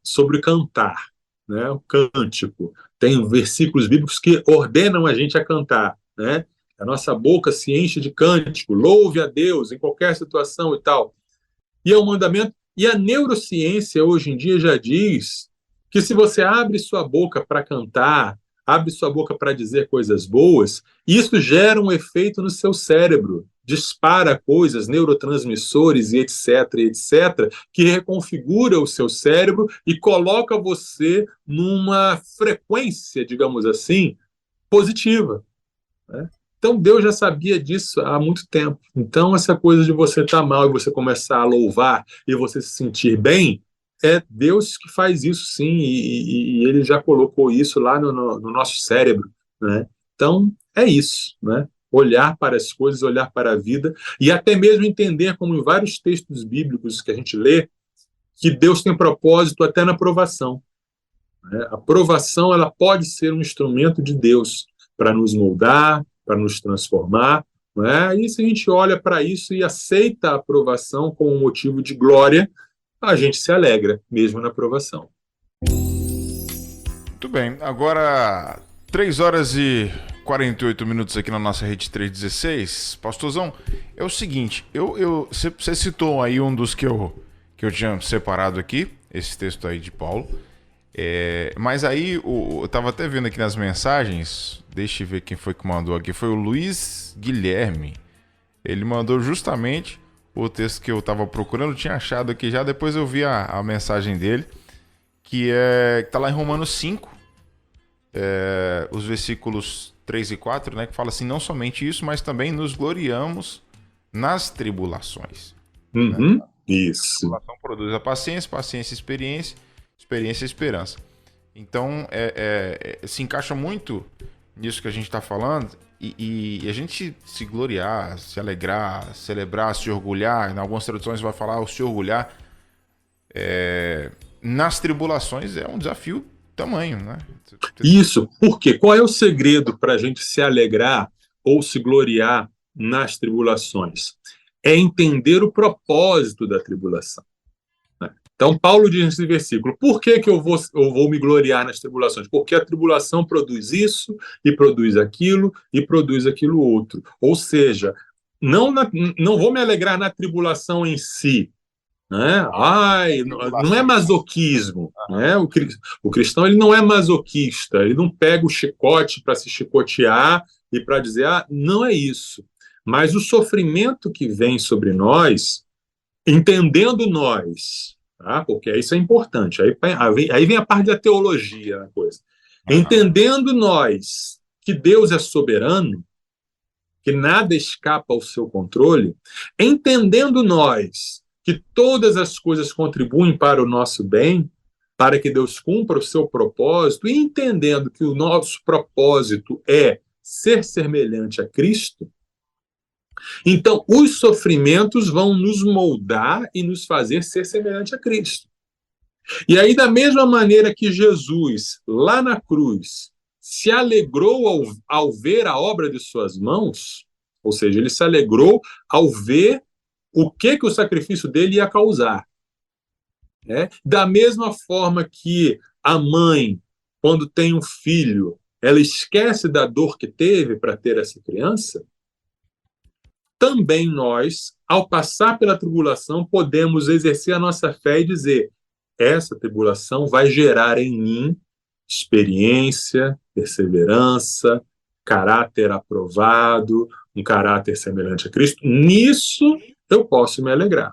[SPEAKER 3] sobre cantar, né? O cântico. Tem versículos bíblicos que ordenam a gente a cantar, né? A nossa boca se enche de cântico, louve a Deus em qualquer situação e tal. E é um mandamento. E a neurociência hoje em dia já diz que se você abre sua boca para cantar, abre sua boca para dizer coisas boas, isso gera um efeito no seu cérebro, dispara coisas, neurotransmissores e etc, que reconfigura o seu cérebro e coloca você numa frequência, digamos assim, positiva. Né? Então, Deus já sabia disso há muito tempo. Então, essa coisa de você estar mal e você começar a louvar e você se sentir bem, é Deus que faz isso, sim, e Ele já colocou isso lá no nosso cérebro. Né? Então, é isso, né? Olhar para as coisas, olhar para a vida, e até mesmo entender, como em vários textos bíblicos que a gente lê, que Deus tem propósito até na provação. Né? A provação, ela pode ser um instrumento de Deus para nos moldar, para nos transformar. Né? E se a gente olha para isso e aceita a provação como um motivo de glória, a gente se alegra, mesmo na provação.
[SPEAKER 2] Muito bem, agora 3 horas e 48 minutos aqui na nossa rede 316. Pastorzão, é o seguinte, você citou aí um dos que eu tinha separado aqui, esse texto aí de Paulo, mas aí eu estava até vendo aqui nas mensagens, deixa eu ver quem foi que mandou aqui, foi o Luiz Guilherme. Ele mandou justamente o texto que eu estava procurando, tinha achado aqui já, depois eu vi a mensagem dele, que está lá em Romanos 5, os versículos 3 e 4, né, que fala assim, não somente isso, mas também nos gloriamos nas tribulações.
[SPEAKER 3] Uhum,
[SPEAKER 2] né?
[SPEAKER 3] Isso.
[SPEAKER 2] A tribulação produz a paciência, paciência experiência, experiência esperança. Então, se encaixa muito nisso que a gente está falando, e a gente se gloriar, se alegrar, celebrar, se orgulhar, em algumas traduções vai falar o se orgulhar, nas tribulações é um desafio tamanho, né?
[SPEAKER 3] Isso, porque qual é o segredo para a gente se alegrar ou se gloriar nas tribulações? É entender o propósito da tribulação. Então, Paulo diz nesse versículo, por que eu vou me gloriar nas tribulações? Porque a tribulação produz isso, e produz aquilo outro. Ou seja, não vou me alegrar na tribulação em si. Né? Não é masoquismo. Né? O cristão ele não é masoquista, ele não pega o chicote para se chicotear e para dizer, não é isso. Mas o sofrimento que vem sobre nós, entendendo nós, tá? Porque isso é importante. Aí vem a parte da teologia da coisa. Entendendo nós que Deus é soberano, que nada escapa ao seu controle, entendendo nós que todas as coisas contribuem para o nosso bem, para que Deus cumpra o seu propósito, e entendendo que o nosso propósito é ser semelhante a Cristo, então os sofrimentos vão nos moldar e nos fazer ser semelhante a Cristo. E aí, da mesma maneira que Jesus, lá na cruz, se alegrou ao ver a obra de suas mãos, ou seja, ele se alegrou ao ver o que o sacrifício dele ia causar. Da mesma forma que a mãe, quando tem um filho, ela esquece da dor que teve para ter essa criança, também nós, ao passar pela tribulação, podemos exercer a nossa fé e dizer, essa tribulação vai gerar em mim experiência, perseverança, caráter aprovado, um caráter semelhante a Cristo. Nisso eu posso me alegrar.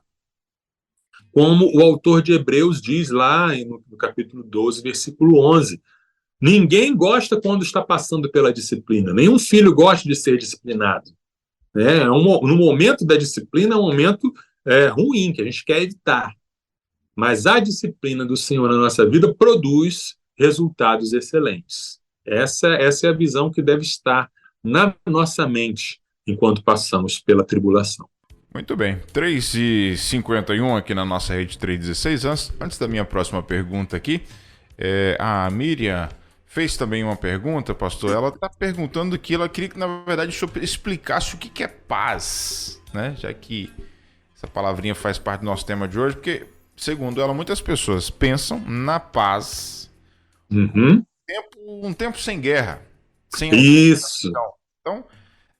[SPEAKER 3] Como o autor de Hebreus diz lá no capítulo 12, versículo 11, ninguém gosta quando está passando pela disciplina, nenhum filho gosta de ser disciplinado. né? No momento da disciplina é um momento ruim, que a gente quer evitar. Mas a disciplina do Senhor na nossa vida produz resultados excelentes. Essa é a visão que deve estar na nossa mente enquanto passamos pela tribulação.
[SPEAKER 2] Muito bem, 3h51 aqui na nossa rede 316. Antes da minha próxima pergunta aqui, a Miriam fez também uma pergunta, pastor. Ela está perguntando que ela queria que, na verdade, o senhor explicasse o que é paz, né? Já que essa palavrinha faz parte do nosso tema de hoje, porque, segundo ela, muitas pessoas pensam na paz um tempo sem guerra, sem
[SPEAKER 3] Isso.
[SPEAKER 2] Então,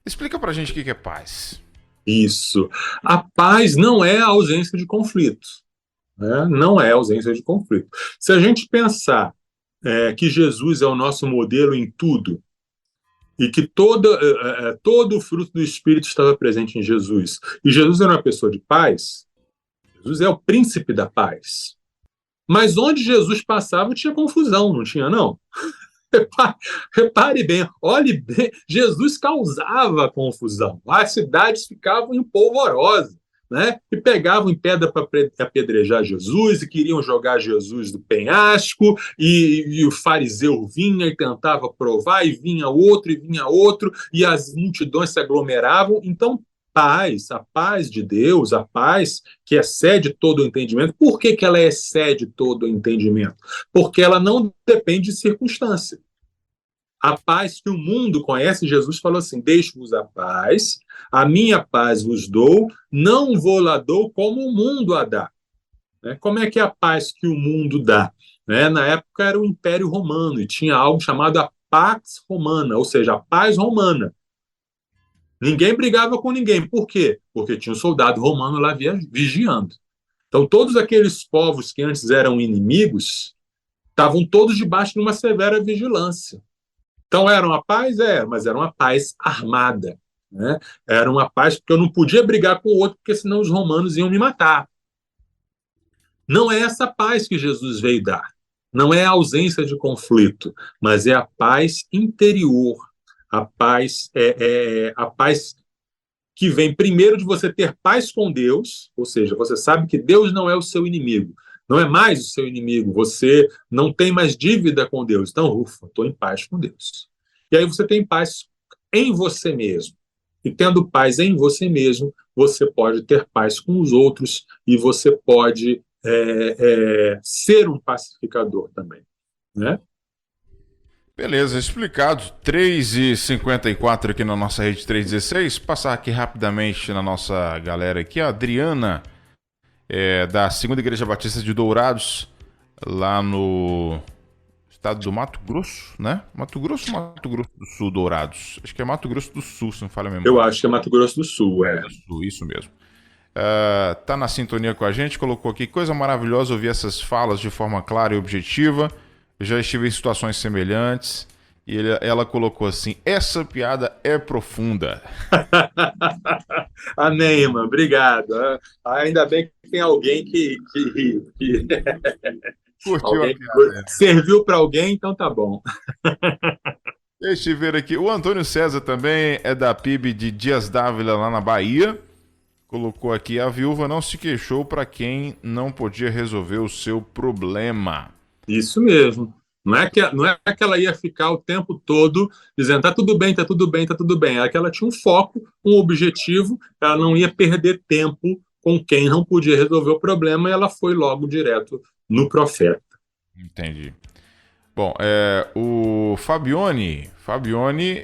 [SPEAKER 2] explica pra gente o que é paz.
[SPEAKER 3] Isso. A paz não é a ausência de conflito, né? Não é a ausência de conflito. Se a gente pensar que Jesus é o nosso modelo em tudo, e que todo o fruto do Espírito estava presente em Jesus, e Jesus era uma pessoa de paz, Jesus é o príncipe da paz. Mas onde Jesus passava tinha confusão, não tinha, não? Repare bem, olhe bem, Jesus causava confusão. As cidades ficavam empolvorosas, né? E pegavam em pedra para apedrejar Jesus, e queriam jogar Jesus do penhasco, e o fariseu vinha e tentava provar, e vinha outro, e as multidões se aglomeravam. Então, a paz de Deus, a paz que excede todo o entendimento. Por que ela excede todo o entendimento? Porque ela não depende de circunstância. A paz que o mundo conhece, Jesus falou assim: deixo-vos a paz, a minha paz vos dou, não vou lá dou como o mundo a dá. Como é que é a paz que o mundo dá? Na época era o Império Romano e tinha algo chamado a Pax Romana, ou seja, a paz romana. Ninguém brigava com ninguém. Por quê? Porque tinha um soldado romano lá vigiando. Então, todos aqueles povos que antes eram inimigos estavam todos debaixo de uma severa vigilância. Então, era uma paz? Mas era uma paz armada, né? Era uma paz porque eu não podia brigar com o outro, porque senão os romanos iam me matar. Não é essa paz que Jesus veio dar. Não é a ausência de conflito, mas é a paz interior. A paz a paz que vem primeiro de você ter paz com Deus, ou seja, você sabe que Deus não é o seu inimigo, não é mais o seu inimigo, você não tem mais dívida com Deus. Então, ufa, estou em paz com Deus. E aí você tem paz em você mesmo. E tendo paz em você mesmo, você pode ter paz com os outros e você pode ser um pacificador também, né?
[SPEAKER 2] Beleza, explicado. 3h54 aqui na nossa rede 316. Passar aqui rapidamente na nossa galera aqui. A Adriana, da Segunda Igreja Batista de Dourados, lá no estado do Mato Grosso, né? Mato Grosso ou Mato Grosso do Sul, Dourados? Acho que é Mato Grosso do Sul, se não falha a memória.
[SPEAKER 3] Eu acho que é Mato Grosso do Sul,
[SPEAKER 2] Isso mesmo. Tá na sintonia com a gente, colocou aqui: coisa maravilhosa ouvir essas falas de forma clara e objetiva. Eu já estive em situações semelhantes. E ela colocou assim: essa piada é profunda.
[SPEAKER 3] Amém, irmã. Obrigado. Ainda bem que tem alguém que
[SPEAKER 2] Curtiu
[SPEAKER 3] alguém
[SPEAKER 2] a piada.
[SPEAKER 3] Serviu para alguém, então tá bom.
[SPEAKER 2] Deixa eu ver aqui. O Antônio César também é da PIB de Dias Dávila, lá na Bahia. Colocou aqui: a viúva não se queixou para quem não podia resolver o seu problema.
[SPEAKER 3] Isso mesmo. Não é que ela ia ficar o tempo todo dizendo tá tudo bem, tá tudo bem, tá tudo bem. É que ela tinha um foco, um objetivo, ela não ia perder tempo com quem não podia resolver o problema, e ela foi logo direto no profeta.
[SPEAKER 2] Entendi. Bom, o Fabione,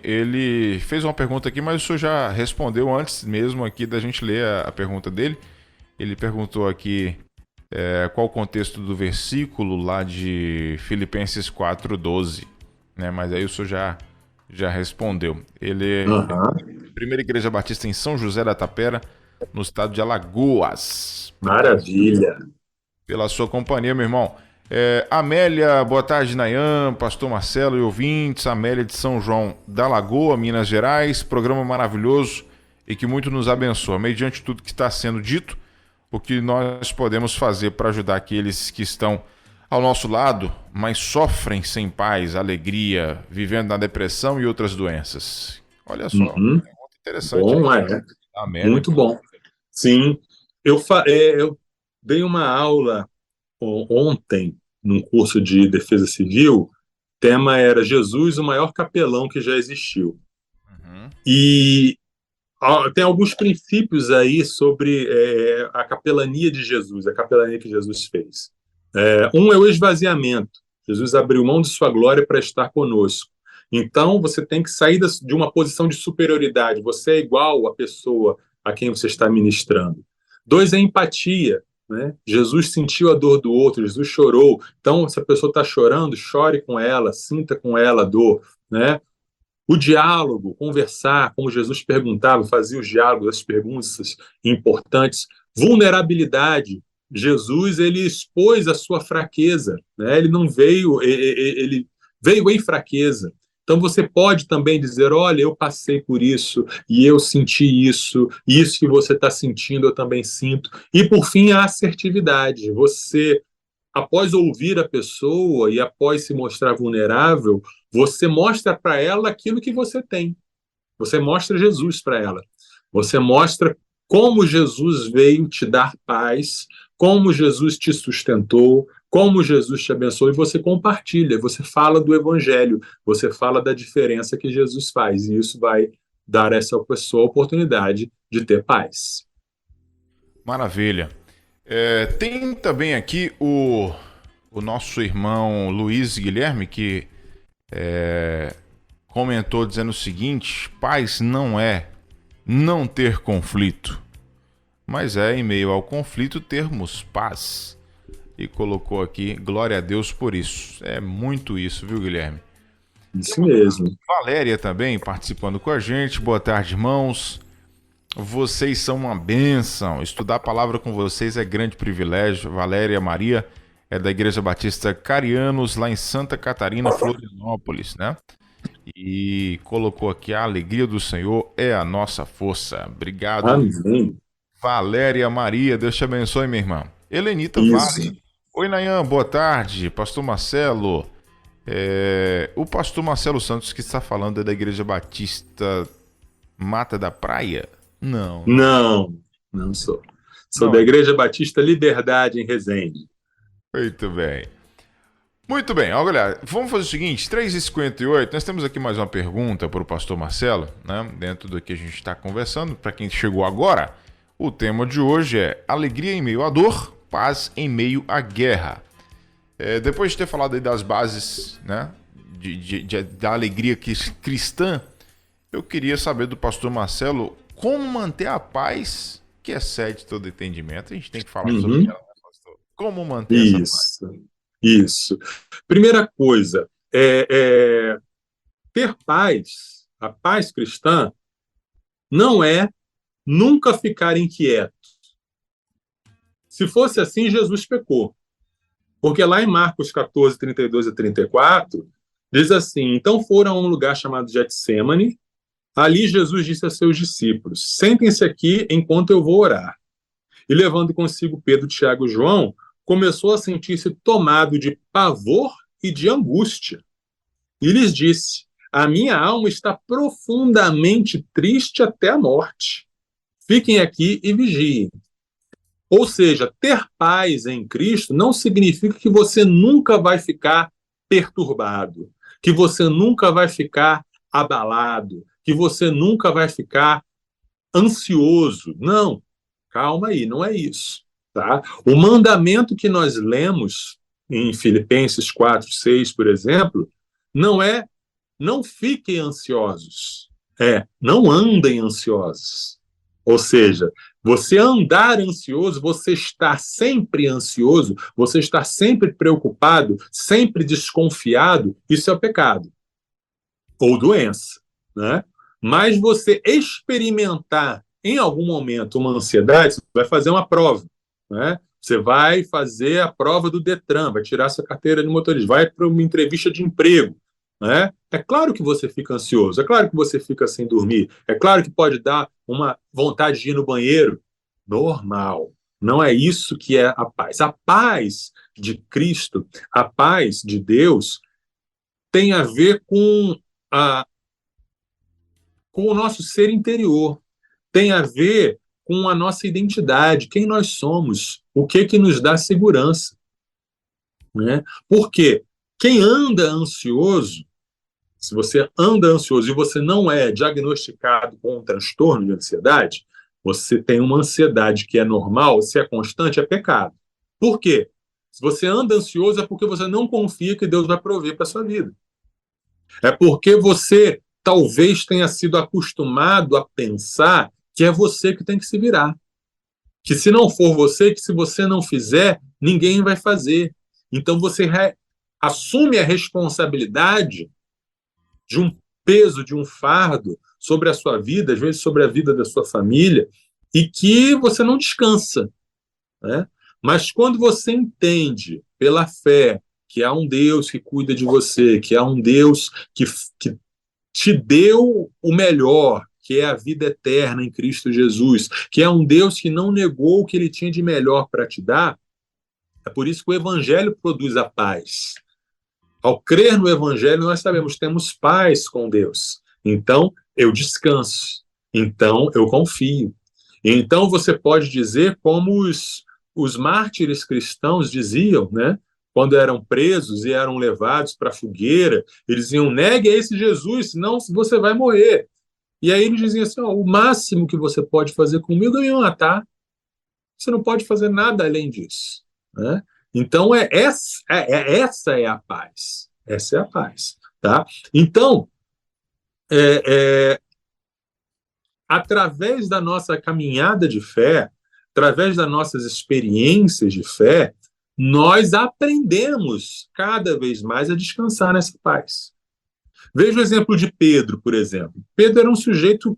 [SPEAKER 2] ele fez uma pergunta aqui, mas o senhor já respondeu antes mesmo aqui da gente ler a pergunta dele. Ele perguntou aqui qual o contexto do versículo lá de Filipenses 4:12, né? Mas aí o senhor já respondeu. Ele é Primeira Igreja Batista em São José da Tapera, no estado de Alagoas.
[SPEAKER 3] Maravilha!
[SPEAKER 2] Pela sua companhia, meu irmão. Amélia, boa tarde, Nayan, pastor Marcelo e ouvintes. Amélia de São João da Lagoa, Minas Gerais. Programa maravilhoso e que muito nos abençoa. Mediante tudo que está sendo dito, o que nós podemos fazer para ajudar aqueles que estão ao nosso lado, mas sofrem sem paz, alegria, vivendo na depressão e outras doenças. Olha só, uma pergunta Interessante
[SPEAKER 3] Bom,
[SPEAKER 2] aí,
[SPEAKER 3] é.
[SPEAKER 2] da
[SPEAKER 3] Muito
[SPEAKER 2] América.
[SPEAKER 3] bom. Sim. Eu dei uma aula ontem, num curso de defesa civil. O tema era Jesus, o maior capelão que já existiu.
[SPEAKER 2] Uhum.
[SPEAKER 3] E tem alguns princípios aí sobre a capelania de Jesus, a capelania que Jesus fez. Um é o esvaziamento. Jesus abriu mão de sua glória para estar conosco. Então, você tem que sair de uma posição de superioridade. Você é igual à pessoa a quem você está ministrando. Dois é empatia. Né? Jesus sentiu a dor do outro, Jesus chorou. Então, se a pessoa está chorando, chore com ela, sinta com ela a dor. Né? O diálogo, conversar, como Jesus perguntava, fazia os diálogos, as perguntas importantes. Vulnerabilidade. Jesus, ele expôs a sua fraqueza, né? Ele não veio, ele veio em fraqueza. Então você pode também dizer, olha, eu passei por isso, e eu senti isso, e isso que você está sentindo eu também sinto. E por fim, a assertividade. Você, após ouvir a pessoa e após se mostrar vulnerável, você mostra para ela aquilo que você tem. Você mostra Jesus para ela. Você mostra como Jesus veio te dar paz, como Jesus te sustentou, como Jesus te abençoou, e você compartilha, você fala do evangelho, você fala da diferença que Jesus faz, e isso vai dar a essa pessoa a oportunidade de ter paz.
[SPEAKER 2] Maravilha. Tem também aqui o nosso irmão Luiz Guilherme, que comentou dizendo o seguinte: paz não é não ter conflito, mas é em meio ao conflito termos paz. E colocou aqui, glória a Deus por isso. É muito isso, viu, Guilherme?
[SPEAKER 3] Isso mesmo.
[SPEAKER 2] Valéria também participando com a gente. Boa tarde, irmãos. Vocês são uma bênção. Estudar a palavra com vocês é grande privilégio. Valéria Maria é da Igreja Batista Carianos, lá em Santa Catarina, Florianópolis, né? E colocou aqui: a alegria do Senhor é a nossa força. Obrigado,
[SPEAKER 3] Amém.
[SPEAKER 2] Valéria Maria. Deus te abençoe, minha irmã. Helenita
[SPEAKER 3] Isso.
[SPEAKER 2] Vale. Oi, Nayan, boa tarde. Pastor Marcelo. O pastor Marcelo Santos que está falando é da Igreja Batista Mata da Praia? Não, não.
[SPEAKER 3] Não, não sou. Sou
[SPEAKER 2] Não
[SPEAKER 3] da
[SPEAKER 2] é.
[SPEAKER 3] Igreja Batista Liberdade em Resende.
[SPEAKER 2] Muito bem. Muito bem, olha, vamos fazer o seguinte, 3h58, nós temos aqui mais uma pergunta para o pastor Marcelo, né? Dentro do que a gente está conversando, para quem chegou agora, o tema de hoje é alegria em meio à dor, paz em meio à guerra. Depois de ter falado aí das bases, né, da alegria cristã, eu queria saber do pastor Marcelo como manter a paz que excede todo entendimento. A gente tem que falar sobre
[SPEAKER 3] Uhum.
[SPEAKER 2] ela, né, pastor? Como manter essa paz?
[SPEAKER 3] Isso, isso. Primeira coisa, ter paz, a paz cristã, não é nunca ficar inquieto. Se fosse assim, Jesus pecou. Porque lá em Marcos 14, 32 a 34, diz assim: então foram a um lugar chamado Getsêmani. Ali Jesus disse a seus discípulos: sentem-se aqui enquanto eu vou orar. E levando consigo Pedro, Tiago e João, começou a sentir-se tomado de pavor e de angústia. E lhes disse: a minha alma está profundamente triste até a morte. Fiquem aqui e vigiem. Ou seja, ter paz em Cristo não significa que você nunca vai ficar perturbado, que você nunca vai ficar abalado, que você nunca vai ficar ansioso. Não, calma aí, não é isso. Tá? O mandamento que nós lemos em Filipenses 4:6, por exemplo, não é não fiquem ansiosos, não andem ansiosos. Ou seja, você andar ansioso, você estar sempre ansioso, você estar sempre preocupado, sempre desconfiado, isso é o pecado ou doença, né? Mas você experimentar em algum momento uma ansiedade, você vai fazer uma prova, né? Você vai fazer a prova do Detran, vai tirar sua carteira de motorista, vai para uma entrevista de emprego, né? É claro que você fica ansioso, é claro que você fica sem dormir, é claro que pode dar uma vontade de ir no banheiro, normal. Não é isso que é a paz. A paz de Cristo, a paz de Deus, tem a ver com a com o nosso ser interior, tem a ver com a nossa identidade, quem nós somos, o que nos dá segurança, né? Porque quem anda ansioso, se você anda ansioso e você não é diagnosticado com um transtorno de ansiedade, você tem uma ansiedade que é normal, se é constante, é pecado. Por quê? Se você anda ansioso é porque você não confia que Deus vai prover para a sua vida. É porque você talvez tenha sido acostumado a pensar que é você que tem que se virar. Que se não for você, que se você não fizer, ninguém vai fazer. Então você assume a responsabilidade de um peso, de um fardo sobre a sua vida, às vezes sobre a vida da sua família, e que você não descansa, né? Mas quando você entende pela fé que há um Deus que cuida de você, que há um Deus que te deu o melhor, que é a vida eterna em Cristo Jesus, que é um Deus que não negou o que ele tinha de melhor para te dar, é por isso que o Evangelho produz a paz. Ao crer no Evangelho, nós sabemos, temos paz com Deus. Então, eu descanso. Então, eu confio. Então, você pode dizer como os mártires cristãos diziam, né? Quando eram presos e eram levados para a fogueira, eles diziam, negue a esse Jesus, senão você vai morrer. E aí eles diziam assim, o máximo que você pode fazer comigo é me matar. Você não pode fazer nada além disso, né? Então, essa é a paz. Essa é a paz. Tá? Então, através da nossa caminhada de fé, através das nossas experiências de fé, nós aprendemos cada vez mais a descansar nessa paz. Veja o exemplo de Pedro, por exemplo. Pedro era um sujeito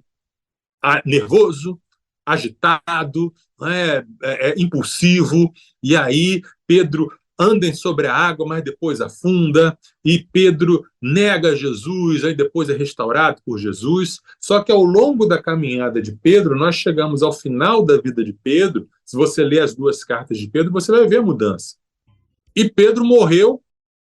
[SPEAKER 3] nervoso, agitado, impulsivo, e aí Pedro anda sobre a água, mas depois afunda, e Pedro nega Jesus, aí depois é restaurado por Jesus. Só que ao longo da caminhada de Pedro, nós chegamos ao final da vida de Pedro. Se você ler as duas cartas de Pedro, você vai ver a mudança. E Pedro morreu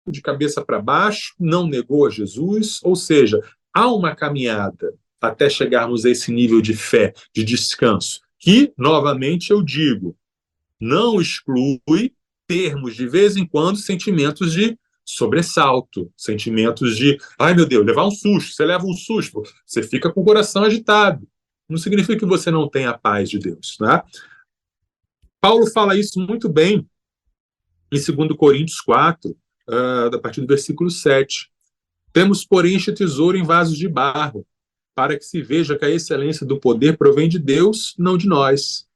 [SPEAKER 3] de cabeça para baixo, não negou a Jesus, ou seja, há uma caminhada até chegarmos a esse nível de fé, de descanso, que, novamente, eu digo, não exclui termos, de vez em quando, sentimentos de sobressalto, sentimentos de, ai meu Deus, levar um susto, você leva um susto, você fica com o coração agitado. Não significa que você não tenha a paz de Deus, né? Paulo fala isso muito bem em 2 Coríntios 4, a partir do versículo 7. Temos, porém, este tesouro em vasos de barro, para que se veja que a excelência do poder provém de Deus, não de nós.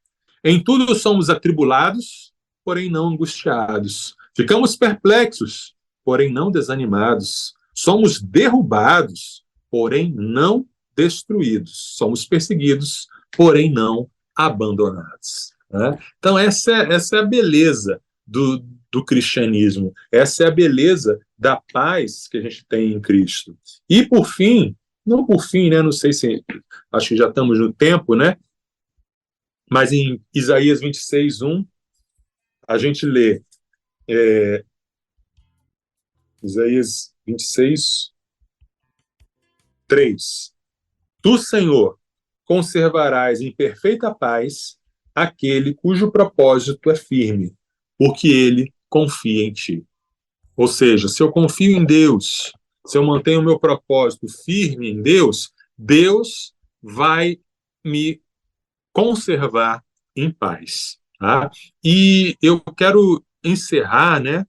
[SPEAKER 3] Em tudo somos atribulados, porém não angustiados. Ficamos perplexos, porém não desanimados. Somos derrubados, porém não destruídos. Somos perseguidos, porém não abandonados. Né? Então, essa é a beleza do cristianismo. Essa é a beleza da paz que a gente tem em Cristo. E, por fim, não por fim, né? Não sei se... Acho que já estamos no tempo, né? Mas em Isaías 26:1, a gente lê Isaías 26:3. Tu, Senhor, conservarás em perfeita paz aquele cujo propósito é firme, porque ele confia em ti. Ou seja, se eu confio em Deus, se eu mantenho o meu propósito firme em Deus, Deus vai me conservar em paz. Tá? E eu quero encerrar, né?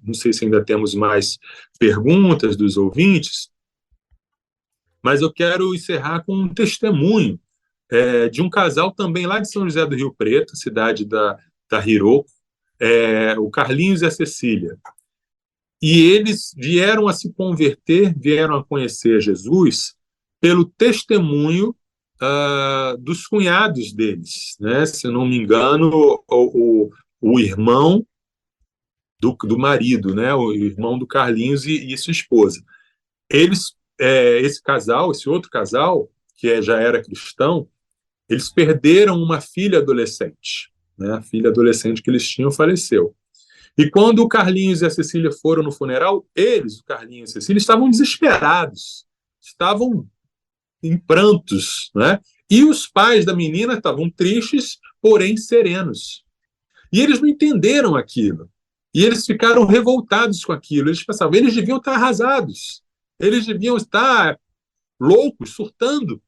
[SPEAKER 3] Não sei se ainda temos mais perguntas dos ouvintes, mas eu quero encerrar com um testemunho de um casal também lá de São José do Rio Preto, cidade da Hiroko, o Carlinhos e a Cecília. E eles vieram a se converter, vieram a conhecer Jesus pelo testemunho dos cunhados deles, né? Se eu não me engano, o irmão do marido, né? O irmão do Carlinhos e sua esposa. Esse outro casal, que já era cristão, eles perderam uma filha adolescente, né? A filha adolescente que eles tinham faleceu. E quando o Carlinhos e a Cecília foram no funeral, o Carlinhos e a Cecília, estavam desesperados, estavam em prantos, né? E os pais da menina estavam tristes, porém serenos. E eles não entenderam aquilo. E eles ficaram revoltados com aquilo. Eles pensavam, eles deviam estar arrasados. Eles deviam estar loucos, surtando,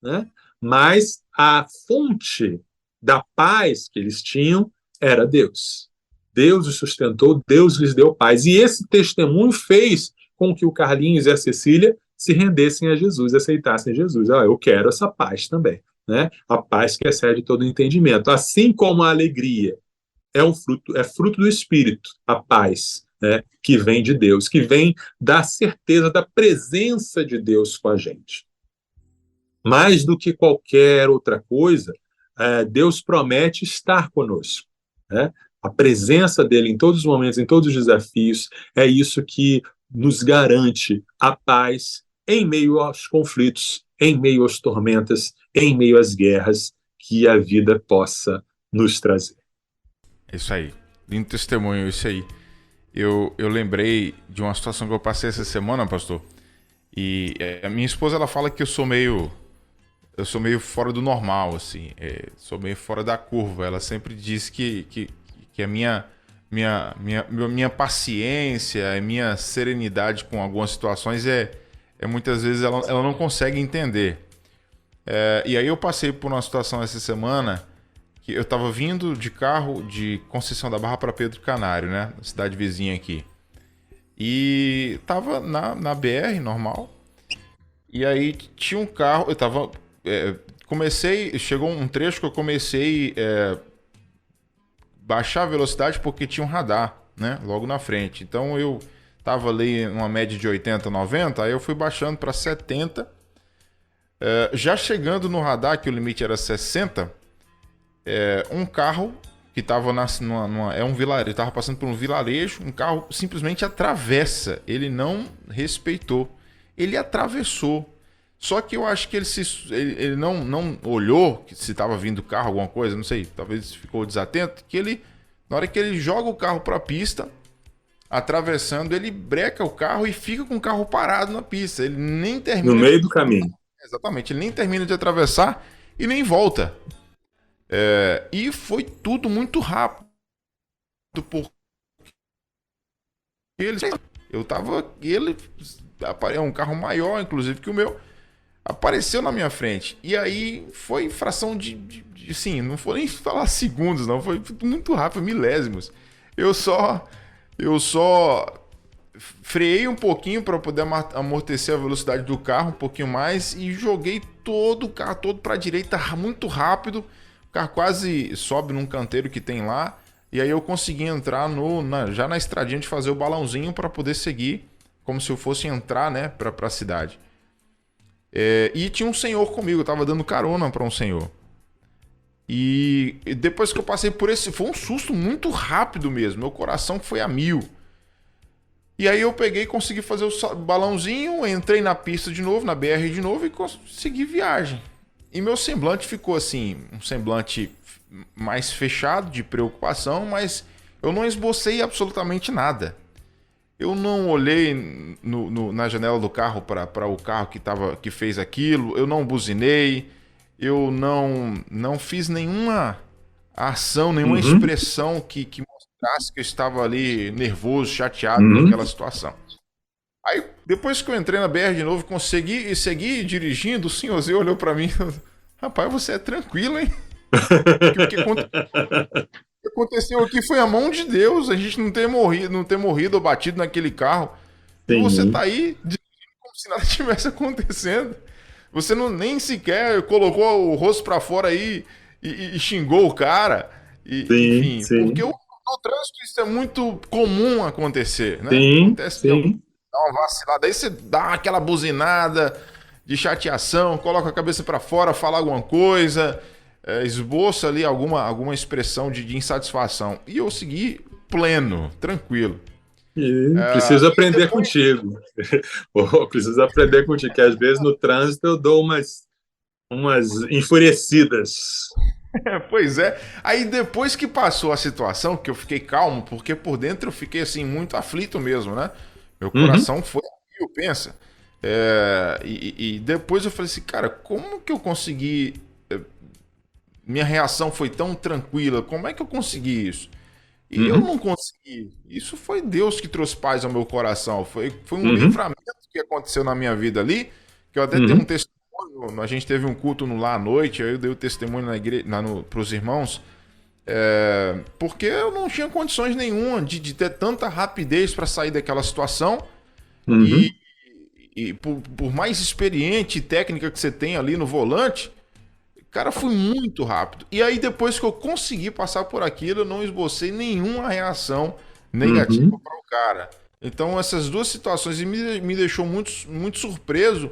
[SPEAKER 3] né? Mas a fonte da paz que eles tinham era Deus. Deus os sustentou, Deus lhes deu paz. E esse testemunho fez com que o Carlinhos e a Cecília se rendessem a Jesus, aceitassem Jesus. Eu quero essa paz também, né? A paz que excede todo entendimento. Assim como a alegria é fruto do Espírito, a paz, né, que vem de Deus, que vem da certeza da presença de Deus com a gente. Mais do que qualquer outra coisa, Deus promete estar conosco, né? A presença dele em todos os momentos, em todos os desafios, é isso que nos garante a paz em meio aos conflitos, em meio às tormentas, em meio às guerras que a vida possa nos trazer.
[SPEAKER 2] Isso aí. Lindo testemunho, isso aí. Eu lembrei de uma situação que eu passei essa semana, pastor. E a minha esposa, ela fala que eu sou meio fora do normal, assim. Sou meio fora da curva. Ela sempre diz que a minha paciência, a minha serenidade com algumas situações muitas vezes ela não consegue entender. E aí eu passei por uma situação essa semana que eu tava vindo de carro de Conceição da Barra para Pedro Canário, né? Cidade vizinha aqui. E tava na BR, normal. E aí tinha um carro, eu tava... chegou um trecho que eu comecei baixar a velocidade porque tinha um radar, né? Logo na frente. Então eu tava ali numa média de 80, 90, aí eu fui baixando para 70. Já chegando no radar, que o limite era 60... um carro que estava um vilarejo, estava passando por um vilarejo, um carro simplesmente atravessa, ele não respeitou, ele atravessou. Só que eu acho que ele não olhou se estava vindo carro, alguma coisa, não sei, talvez ficou desatento, na hora que ele joga o carro para a pista, atravessando, ele breca o carro e fica com o carro parado na pista, ele nem termina...
[SPEAKER 3] No meio do caminho.
[SPEAKER 2] Exatamente, ele nem termina de atravessar e nem volta. E foi tudo muito rápido. Porque ele é um carro maior, inclusive, que o meu, apareceu na minha frente. E aí foi fração de assim, não foi nem falar segundos, não, foi muito rápido, milésimos. Eu só freiei um pouquinho para poder amortecer a velocidade do carro um pouquinho mais e joguei todo o carro todo para a direita muito rápido. O carro quase sobe num canteiro que tem lá. E aí eu consegui entrar já na estradinha de fazer o balãozinho para poder seguir, como se eu fosse entrar, né, para a cidade. E tinha um senhor comigo, eu tava dando carona para um senhor. E depois que eu passei por foi um susto muito rápido mesmo, meu coração foi a 1000. E aí eu peguei e consegui fazer o balãozinho, entrei na pista de novo, na BR de novo e consegui viagem. E meu semblante ficou assim, um semblante mais fechado, de preocupação, mas eu não esbocei absolutamente nada. Eu não olhei na janela do carro para o carro que fez aquilo, eu não buzinei, eu não fiz nenhuma ação, nenhuma expressão que mostrasse que eu estava ali nervoso, chateado com aquela situação. Aí, depois que eu entrei na BR de novo, consegui seguir dirigindo, o senhorzinho olhou pra mim, rapaz, você é tranquilo, hein? O que aconteceu aqui foi a mão de Deus, a gente não ter morrido ou batido naquele carro. Sim. E você tá aí dirigindo como se nada tivesse acontecendo. Você nem sequer colocou o rosto pra fora aí e xingou o cara. Enfim, porque no trânsito isso é muito comum acontecer, né? Acontece dá uma vacilada, aí você dá aquela buzinada de chateação, coloca a cabeça para fora, fala alguma coisa, esboça ali alguma expressão de insatisfação. E eu segui pleno, tranquilo.
[SPEAKER 3] Preciso aprender contigo. Preciso aprender contigo, que às vezes no trânsito eu dou umas enfurecidas.
[SPEAKER 2] Pois é. Aí depois que passou a situação, que eu fiquei calmo, porque por dentro eu fiquei assim muito aflito mesmo, né? Meu coração foi a 1000, pensa. E depois eu falei assim, cara, como que eu consegui... Minha reação foi tão tranquila, como é que eu consegui isso? E eu não consegui. Isso foi Deus que trouxe paz ao meu coração. Foi um livramento que aconteceu na minha vida ali, que eu até tenho um testemunho. A gente teve um culto no lá à noite, aí eu dei o testemunho na igreja, para os irmãos, porque eu não tinha condições nenhuma de ter tanta rapidez para sair daquela situação. E por mais experiente e técnica que você tem ali no volante, cara, fui muito rápido. E aí, depois que eu consegui passar por aquilo, eu não esbocei nenhuma reação negativa para o cara. Então, essas duas situações me deixou muito, muito surpreso.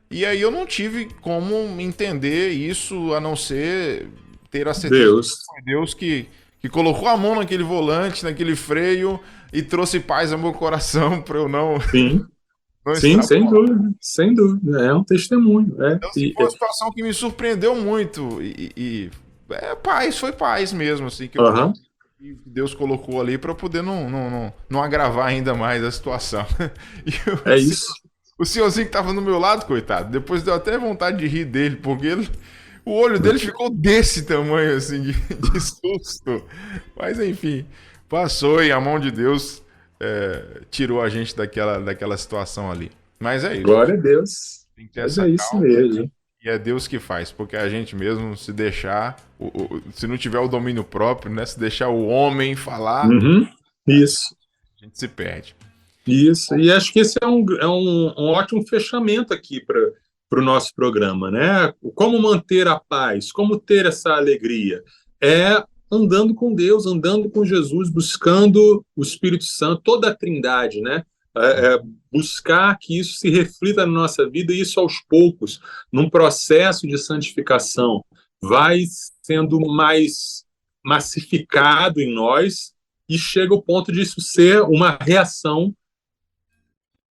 [SPEAKER 2] E aí, eu não tive como entender isso, a não ser ter a certeza que foi Deus que colocou a mão naquele volante, naquele freio, e trouxe paz ao meu coração para eu não...
[SPEAKER 3] Sim, sem dúvida, é um testemunho.
[SPEAKER 2] Então, foi uma situação que me surpreendeu muito, foi paz mesmo, assim, que Deus colocou ali para eu poder não agravar ainda mais a situação.
[SPEAKER 3] Isso.
[SPEAKER 2] O senhorzinho que tava no meu lado, coitado, depois deu até vontade de rir dele, porque o olho dele ficou desse tamanho, assim, de susto. Mas, enfim, passou e a mão de Deus... tirou a gente daquela situação ali. Mas é isso.
[SPEAKER 3] Glória a Deus.
[SPEAKER 2] Tem que ter essa
[SPEAKER 3] isso mesmo.
[SPEAKER 2] E é Deus que faz, porque a gente mesmo, se deixar, se não tiver o domínio próprio, né? Se deixar o homem falar,
[SPEAKER 3] Isso.
[SPEAKER 2] A gente se perde.
[SPEAKER 3] Isso. E acho que esse é um ótimo fechamento aqui para o nosso programa, né? Como manter a paz, como ter essa alegria? Andando com Deus, andando com Jesus, buscando o Espírito Santo, toda a Trindade, né? Buscar que isso se reflita na nossa vida, e isso aos poucos, num processo de santificação, vai sendo mais massificado em nós, e chega ao ponto de isso ser uma reação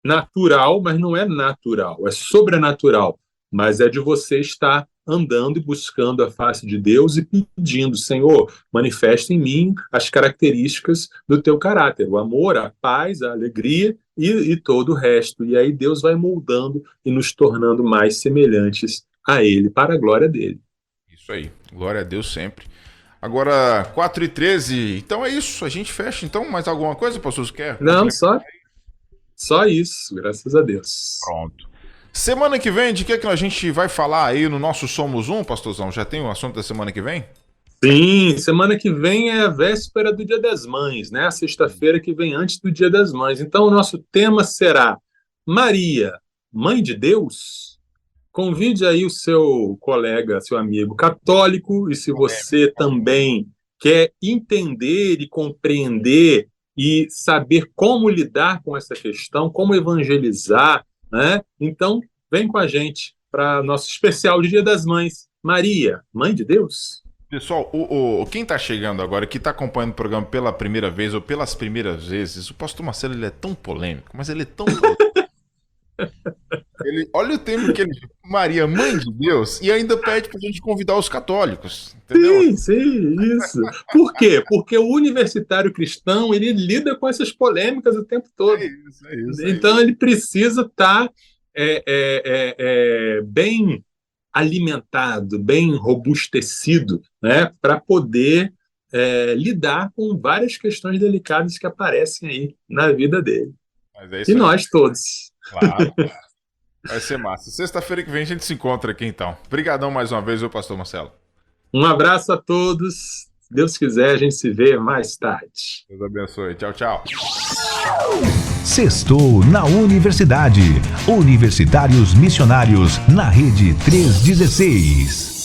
[SPEAKER 3] natural, mas não é natural, é sobrenatural, mas é de você estar andando e buscando a face de Deus e pedindo, Senhor, manifesta em mim as características do teu caráter, o amor, a paz, a alegria e todo o resto. E aí Deus vai moldando e nos tornando mais semelhantes a Ele, para a glória dele.
[SPEAKER 2] Isso aí, glória a Deus sempre. Agora, 4h13, então é isso, a gente fecha. Então, mais alguma coisa, pastor, quer?
[SPEAKER 3] Não, só isso, graças a Deus.
[SPEAKER 2] Pronto. Semana que vem, de que a gente vai falar aí no nosso Somos Um, pastorzão? Já tem o assunto da semana que vem?
[SPEAKER 3] Sim, semana que vem é a véspera do Dia das Mães, né? A sexta-feira que vem antes do Dia das Mães. Então, o nosso tema será Maria, Mãe de Deus? Convide aí o seu colega, seu amigo católico, e se você também quer entender e compreender e saber como lidar com essa questão, como evangelizar, né? Então, vem com a gente para nosso especial de Dia das Mães. Maria, Mãe de Deus?
[SPEAKER 2] Pessoal, quem está chegando agora, que está acompanhando o programa pela primeira vez ou pelas primeiras vezes, o pastor Marcelo, ele é tão polêmico, mas ele é tão polêmico. Olha o tempo que ele... Maria, Mãe de Deus, e ainda pede para a gente convidar os católicos, entendeu?
[SPEAKER 3] Sim, isso. Por quê? Porque o universitário cristão, ele lida com essas polêmicas o tempo todo.
[SPEAKER 2] É isso.
[SPEAKER 3] Então, ele precisa estar bem alimentado, bem robustecido, né, para poder lidar com várias questões delicadas que aparecem aí na vida dele.
[SPEAKER 2] Mas é isso
[SPEAKER 3] e
[SPEAKER 2] aí.
[SPEAKER 3] Nós todos.
[SPEAKER 2] Claro. Vai ser massa. Sexta-feira que vem a gente se encontra aqui, então. Obrigadão mais uma vez, pastor Marcelo.
[SPEAKER 3] Um abraço a todos. Se Deus quiser, a gente se vê mais tarde.
[SPEAKER 2] Deus abençoe. Tchau, tchau.
[SPEAKER 1] Sextou na Universidade. Universitários Missionários na Rede 316.